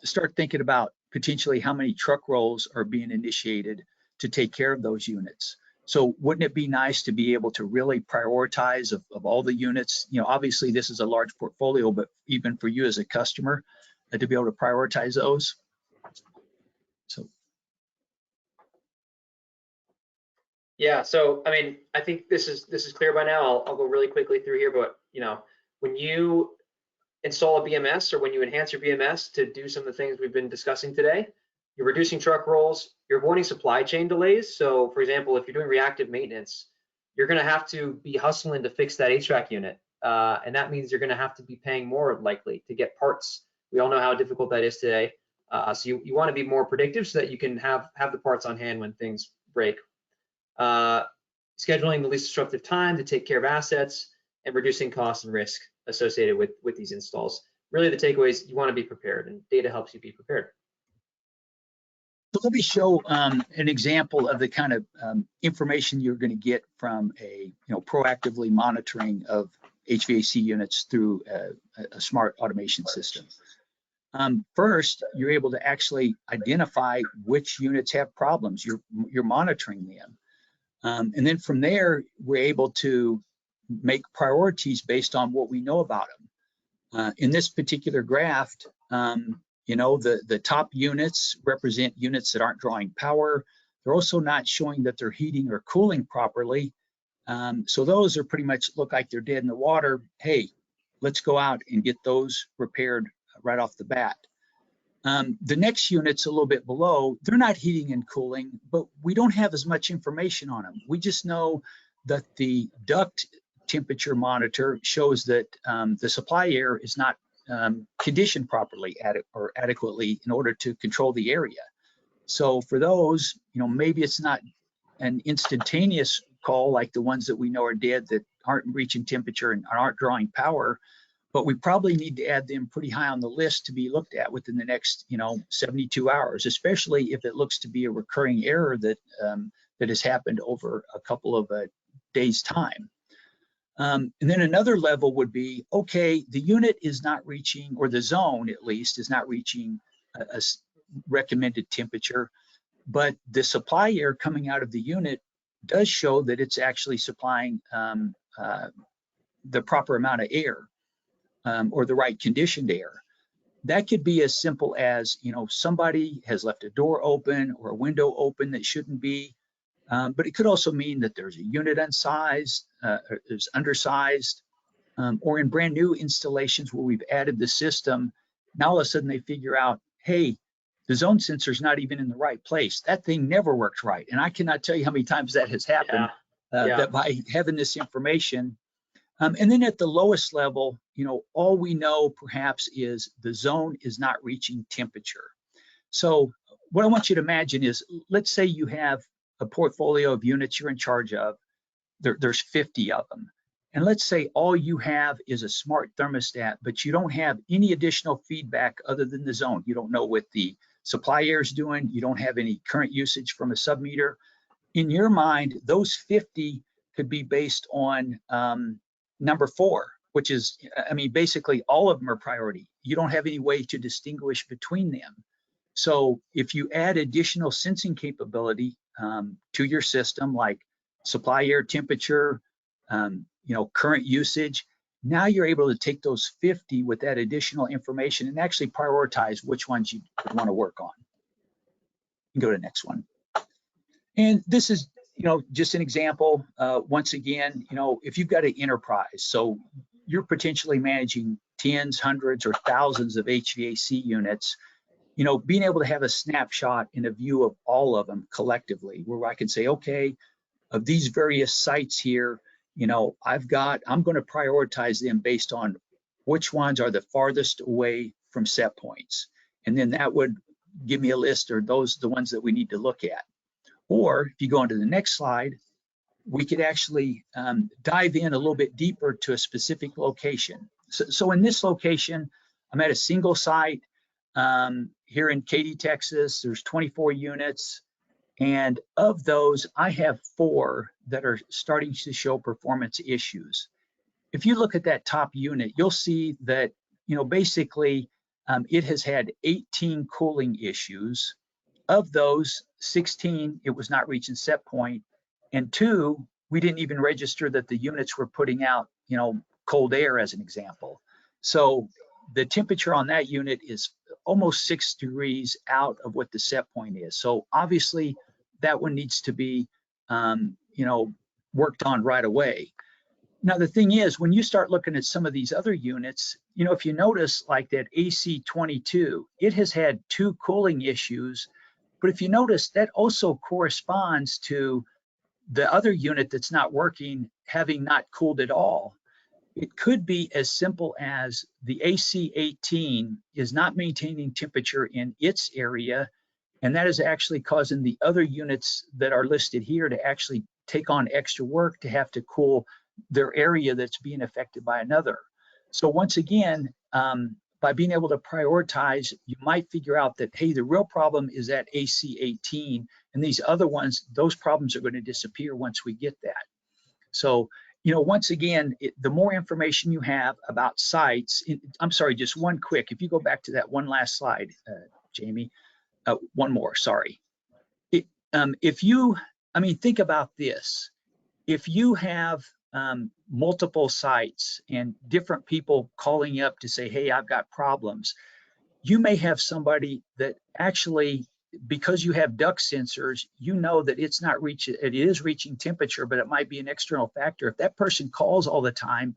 S3: start thinking about potentially how many truck rolls are being initiated to take care of those units. So wouldn't it be nice to be able to really prioritize of all the units? You know, obviously this is a large portfolio, but even for you as a customer, to be able to prioritize those. So.
S2: Yeah, so I mean, I think this is clear by now. I'll go really quickly through here, but you know, when you install a BMS or when you enhance your BMS to do some of the things we've been discussing today, you're reducing truck rolls, you're avoiding supply chain delays. So for example, if you're doing reactive maintenance, you're going to have to be hustling to fix that HVAC unit. And that means you're going to have to be paying more likely to get parts. We all know how difficult that is today. So you want to be more predictive so that you can have the parts on hand when things break. Scheduling the least disruptive time to take care of assets, and reducing costs and risk associated with these installs. Really, the takeaway is you want to be prepared, and data helps you be prepared.
S3: So let me show an example of the kind of information you're going to get from a proactively monitoring of HVAC units through a smart automation system. First, you're able to actually identify which units have problems. You're monitoring them. And then from there, we're able to make priorities based on what we know about them. In this particular graph, the top units represent units that aren't drawing power. They're also not showing that they're heating or cooling properly. So those are pretty much look like they're dead in the water. Hey, let's go out and get those repaired right off the bat. The next unit's a little bit below. They're not heating and cooling, but we don't have as much information on them. We just know that the duct temperature monitor shows that the supply air is not conditioned properly or adequately in order to control the area. So for those, maybe it's not an instantaneous call like the ones that we know are dead that aren't reaching temperature and aren't drawing power, but we probably need to add them pretty high on the list to be looked at within the next 72 hours, especially if it looks to be a recurring error that that has happened over a couple of days time. And then another level would be, okay, the unit is not reaching, or the zone at least is not reaching a recommended temperature, but the supply air coming out of the unit does show that it's actually supplying the proper amount of air, or the right conditioned air. That could be as simple as, somebody has left a door open or a window open that shouldn't be, but it could also mean that there's a unit unsized, is undersized, or in brand new installations where we've added the system, now all of a sudden they figure out, hey, the zone sensor is not even in the right place. That thing never works right. And I cannot tell you how many times that has happened, that by having this information. And then at the lowest level, all we know perhaps is the zone is not reaching temperature. So what I want you to imagine is, let's say you have a portfolio of units you're in charge of. There's 50 of them. And let's say all you have is a smart thermostat, but you don't have any additional feedback other than the zone. You don't know what the supply air is doing. You don't have any current usage from a submeter. In your mind, those 50 could be based on number 4, which is, basically all of them are priority. You don't have any way to distinguish between them. So if you add additional sensing capability to your system, like supply air temperature, current usage, now you're able to take those 50 with that additional information and actually prioritize which ones you want to work on. You can go to the next one. And this is, just an example. Once again, if you've got an enterprise, so you're potentially managing tens, hundreds, or thousands of HVAC units, being able to have a snapshot and a view of all of them collectively, where I can say, okay, of these various sites here, I'm going to prioritize them based on which ones are the farthest away from set points. And then that would give me a list, or those the ones that we need to look at. Or if you go on to the next slide, we could actually dive in a little bit deeper to a specific location. So in this location, I'm at a single site here in Katy, Texas. There's 24 units. And of those, I have 4 that are starting to show performance issues. If you look at that top unit, you'll see that, basically it has had 18 cooling issues. Of those, 16, it was not reaching set point, and 2, we didn't even register that the units were putting out, cold air, as an example. So the temperature on that unit is almost 6 degrees out of what the set point is. So obviously that one needs to be, worked on right away. Now, the thing is, when you start looking at some of these other units, if you notice, like that AC22, it has had 2 cooling issues. But if you notice, that also corresponds to the other unit that's not working having not cooled at all. It could be as simple as the AC18 is not maintaining temperature in its area, and that is actually causing the other units that are listed here to actually take on extra work to have to cool their area that's being affected by another. So once again, by being able to prioritize, you might figure out that, hey, the real problem is at AC18, and these other ones, those problems are going to disappear once we get that. So, once again, the more information you have about sites, I'm sorry, just one quick, if you go back to that one last slide, Jamie, one more, sorry. If you, think about this. If you have multiple sites and different people calling up to say, hey, I've got problems, you may have somebody that actually, because you have duct sensors, that it's not reaching, it is reaching temperature, but it might be an external factor. If that person calls all the time,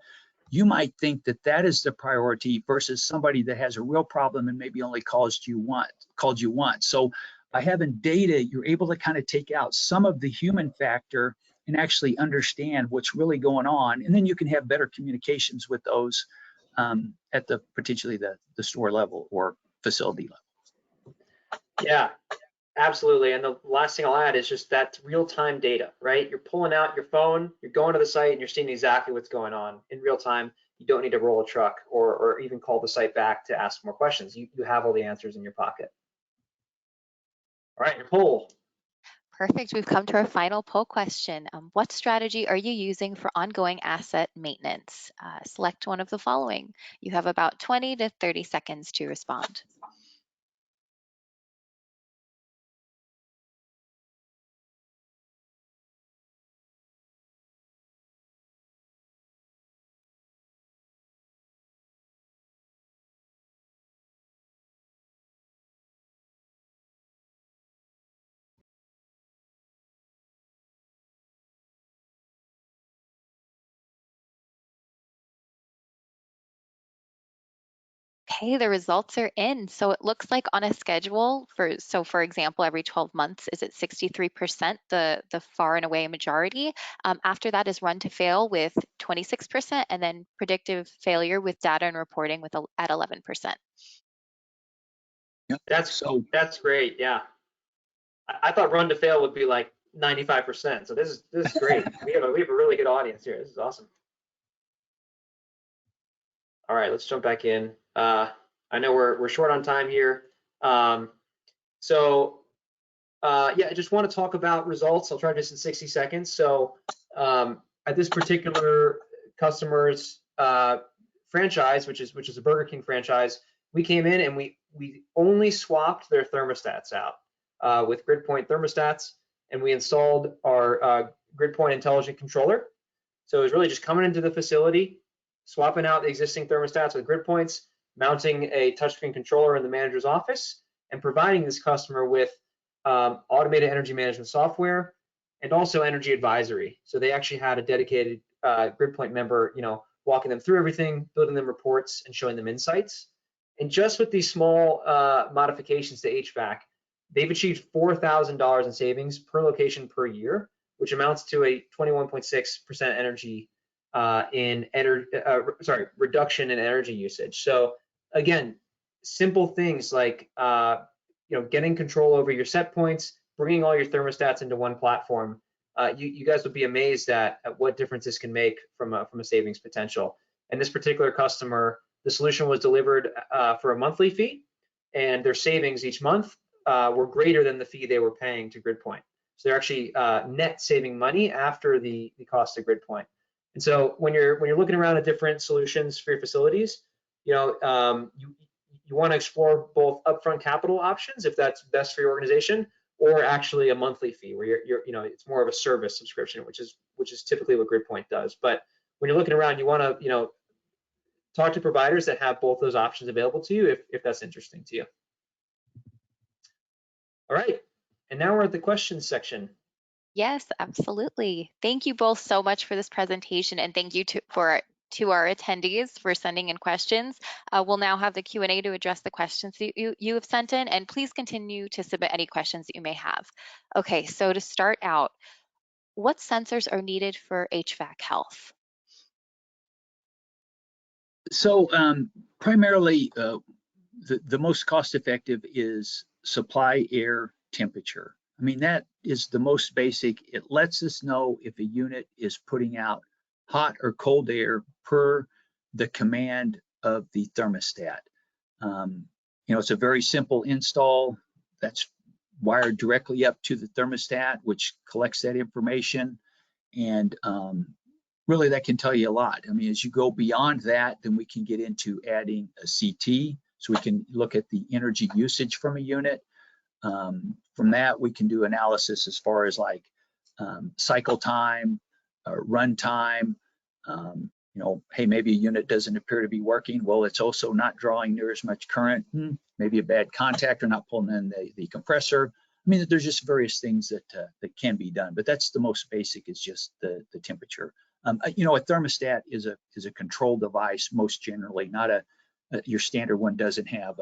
S3: you might think that that is the priority versus somebody that has a real problem and maybe only called you once. So by having data, you're able to kind of take out some of the human factor and actually understand what's really going on, and then you can have better communications with those at the potentially the store level or facility level.
S2: Yeah, absolutely. And the last thing I'll add is just that real-time data, right? You're pulling out your phone, you're going to the site, and you're seeing exactly what's going on in real time. You don't need to roll a truck or even call the site back to ask more questions. You have all the answers in your pocket. All right, your poll.
S1: Perfect. We've come to our final poll question. What strategy are you using for ongoing asset maintenance? Select one of the following. You have about 20 to 30 seconds to respond. Okay, the results are in. So it looks like on a schedule for example, every 12 months is at 63%, the far and away majority. After that is run to fail with 26%, and then predictive failure with data and reporting at 11%.
S3: Yep.
S2: That's great. Yeah, I thought run to fail would be like 95%. So this is great. we have a really good audience here. This is awesome. All right, let's jump back in. I know we're short on time here. Yeah, I just want to talk about results. I'll try this in 60 seconds. So at this particular customer's franchise, which is a Burger King franchise, we came in and we only swapped their thermostats out with GridPoint thermostats, and we installed our GridPoint intelligent controller. So it was really just coming into the facility, swapping out the existing thermostats with GridPoints, mounting a touchscreen controller in the manager's office, and providing this customer with automated energy management software and also energy advisory. So they actually had a dedicated GridPoint member, walking them through everything, building them reports, and showing them insights. And just with these small modifications to HVAC, they've achieved $4,000 in savings per location per year, which amounts to a 21.6% energy reduction in energy usage. So again, simple things like getting control over your set points, bringing all your thermostats into one platform. You guys would be amazed at what difference this can make from a savings potential. And this particular customer, the solution was delivered for a monthly fee, and their savings each month were greater than the fee they were paying to GridPoint. So they're actually net saving money after the cost of GridPoint. And so when you're looking around at different solutions for your facilities, you want to explore both upfront capital options if that's best for your organization, or actually a monthly fee where it's more of a service subscription, which is typically what GridPoint does. But when you're looking around, you want to talk to providers that have both those options available to you if that's interesting to you. All right, and now we're at the questions section.
S1: Yes, absolutely. Thank you both so much for this presentation, and thank you to our attendees for sending in questions. We'll now have the Q&A to address the questions that you have sent in, and please continue to submit any questions that you may have. Okay, so to start out, what sensors are needed for HVAC health?
S3: So primarily, the most cost-effective is supply air temperature. I mean, that is the most basic. It lets us know if a unit is putting out hot or cold air per the command of the thermostat. It's a very simple install that's wired directly up to the thermostat, which collects that information. And really, that can tell you a lot. I mean, as you go beyond that, then we can get into adding a CT, so we can look at the energy usage from a unit. From that, we can do analysis as far as like cycle time, run time. Hey, maybe a unit doesn't appear to be working. Well, it's also not drawing near as much current. Maybe a bad contactor not pulling in the compressor. I mean, there's just various things that can be done, but that's the most basic, is just the temperature. You know, a thermostat is a control device most generally, not your standard one doesn't have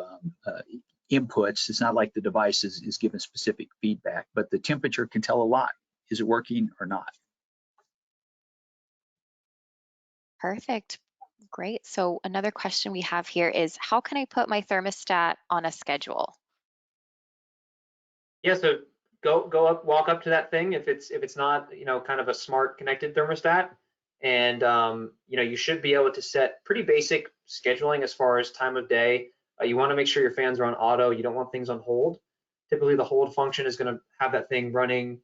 S3: inputs. It's not like the device is given specific feedback, but the temperature can tell a lot. Is it working or not?
S1: Perfect. Great. So another question we have here is, how can I put my thermostat on a schedule?
S2: Yeah, so go up, walk up to that thing if it's not, you know, kind of a smart connected thermostat, and you know, you should be able to set pretty basic scheduling as far as time of day. You want to make sure your fans are on auto. You don't want things on hold. Typically, the hold function is going to have that thing running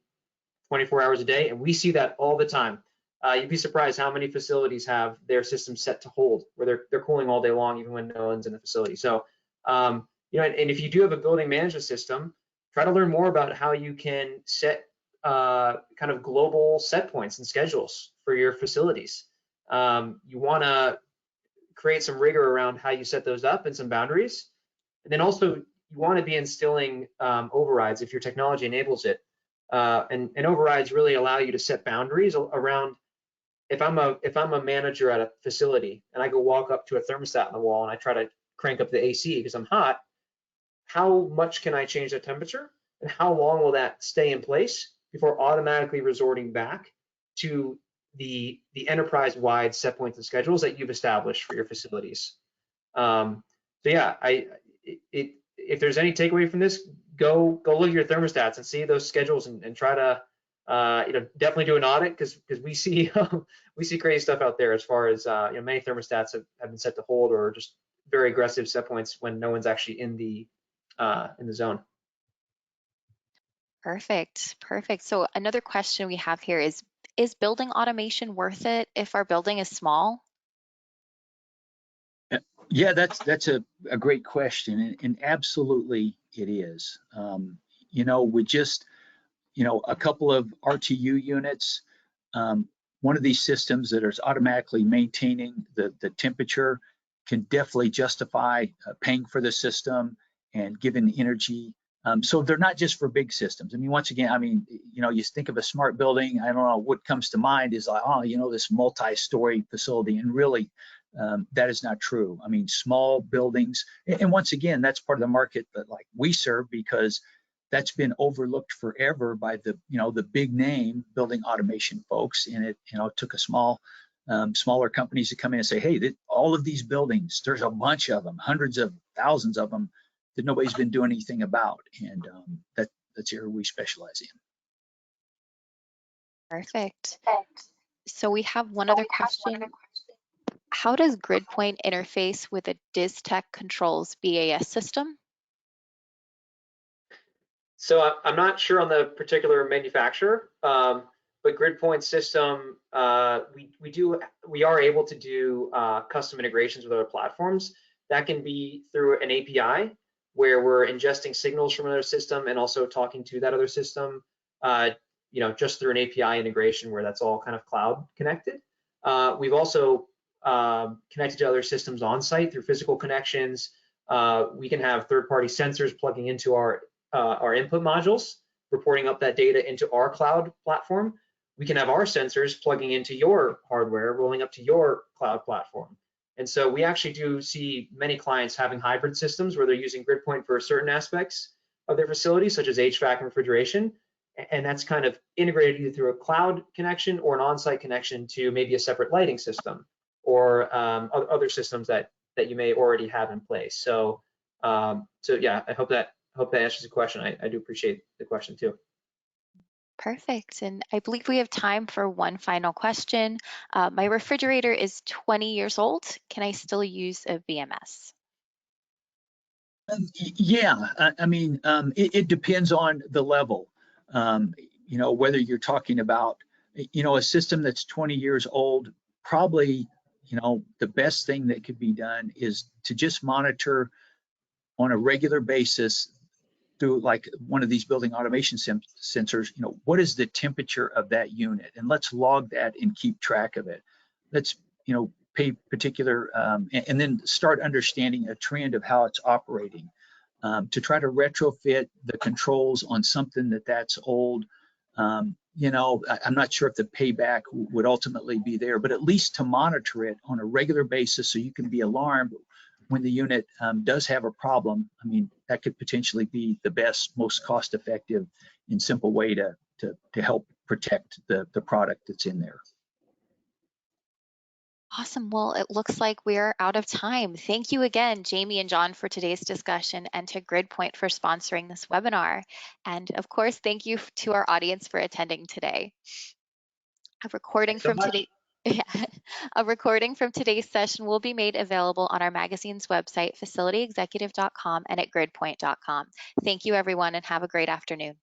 S2: 24 hours a day, and we see that all the time. You'd be surprised how many facilities have their system set to hold, where they're cooling all day long, even when no one's in the facility. So, you know, and if you do have a building management system, try to learn more about how you can set kind of global set points and schedules for your facilities. You want to create some rigor around how you set those up and some boundaries. And then also you want to be instilling overrides if your technology enables it. And overrides really allow you to set boundaries around, if I'm a manager at a facility and I go walk up to a thermostat on the wall and I try to crank up the AC because I'm hot, how much can I change the temperature and how long will that stay in place before automatically resorting back to the enterprise-wide set points and schedules that you've established for your facilities. So yeah, if there's any takeaway from this, go look at your thermostats and see those schedules and try to you know, definitely do an audit, because we see we see crazy stuff out there as far as you know, many thermostats have been set to hold or just very aggressive set points when no one's actually in the zone.
S1: Perfect. Perfect. So another question we have here is building automation worth it if our building is small?
S3: Yeah, that's a great question, and absolutely it is. You know, with just, you know, a couple of RTU units, one of these systems that is automatically maintaining the temperature can definitely justify paying for the system and giving energy. So they're not just for big systems. I mean, once again, I mean, you know, you think of a smart building, I don't know, what comes to mind is like, oh, you know, this multi-story facility, and really that is not true. I mean, small buildings, and once again, that's part of the market that like we serve, because that's been overlooked forever by the, you know, the big name building automation folks. And it, you know, took a smaller companies to come in and say, hey, all of these buildings, there's a bunch of them, hundreds of thousands of them that nobody's been doing anything about. And that's where we specialize in.
S1: Perfect. So we have one other question. How does GridPoint interface with a Distech Controls BAS system?
S2: So I'm not sure on the particular manufacturer, but GridPoint system, we are able to do custom integrations with other platforms. That can be through an API where we're ingesting signals from another system and also talking to that other system, you know, just through an API integration where that's all kind of cloud connected. We've also connected to other systems on site through physical connections. We can have third-party sensors plugging into our input modules, reporting up that data into our cloud platform. We can have our sensors plugging into your hardware, rolling up to your cloud platform. And so we actually do see many clients having hybrid systems where they're using GridPoint for certain aspects of their facility, such as HVAC and refrigeration. And that's kind of integrated either through a cloud connection or an on-site connection to maybe a separate lighting system or other systems that you may already have in place. So yeah, I hope that answers the question. I do appreciate the question too.
S1: Perfect. And I believe we have time for one final question. My refrigerator is 20 years old. Can I still use a VMS?
S3: Yeah, I mean, it depends on the level. You know, whether you're talking about, you know, a system that's 20 years old, probably, you know, the best thing that could be done is to just monitor on a regular basis through like one of these building automation sensors, you know, what is the temperature of that unit? And let's log that and keep track of it. Let's, you know, pay particular, and then start understanding a trend of how it's operating, to try to retrofit the controls on something that's old. I'm not sure if the payback would ultimately be there, but at least to monitor it on a regular basis so you can be alarmed when the unit does have a problem. I mean, that could potentially be the best, most cost-effective and simple way to help protect the product that's in there.
S1: Awesome. Well, it looks like we're out of time. Thank you again, Jamie and John, for today's discussion, and to GridPoint for sponsoring this webinar. And of course, thank you to our audience for attending today. A recording
S2: Thanks so
S1: from
S2: much.
S1: today. Yeah. A recording from today's session will be made available on our magazine's website, facilityexecutive.com, and at gridpoint.com. Thank you, everyone, and have a great afternoon.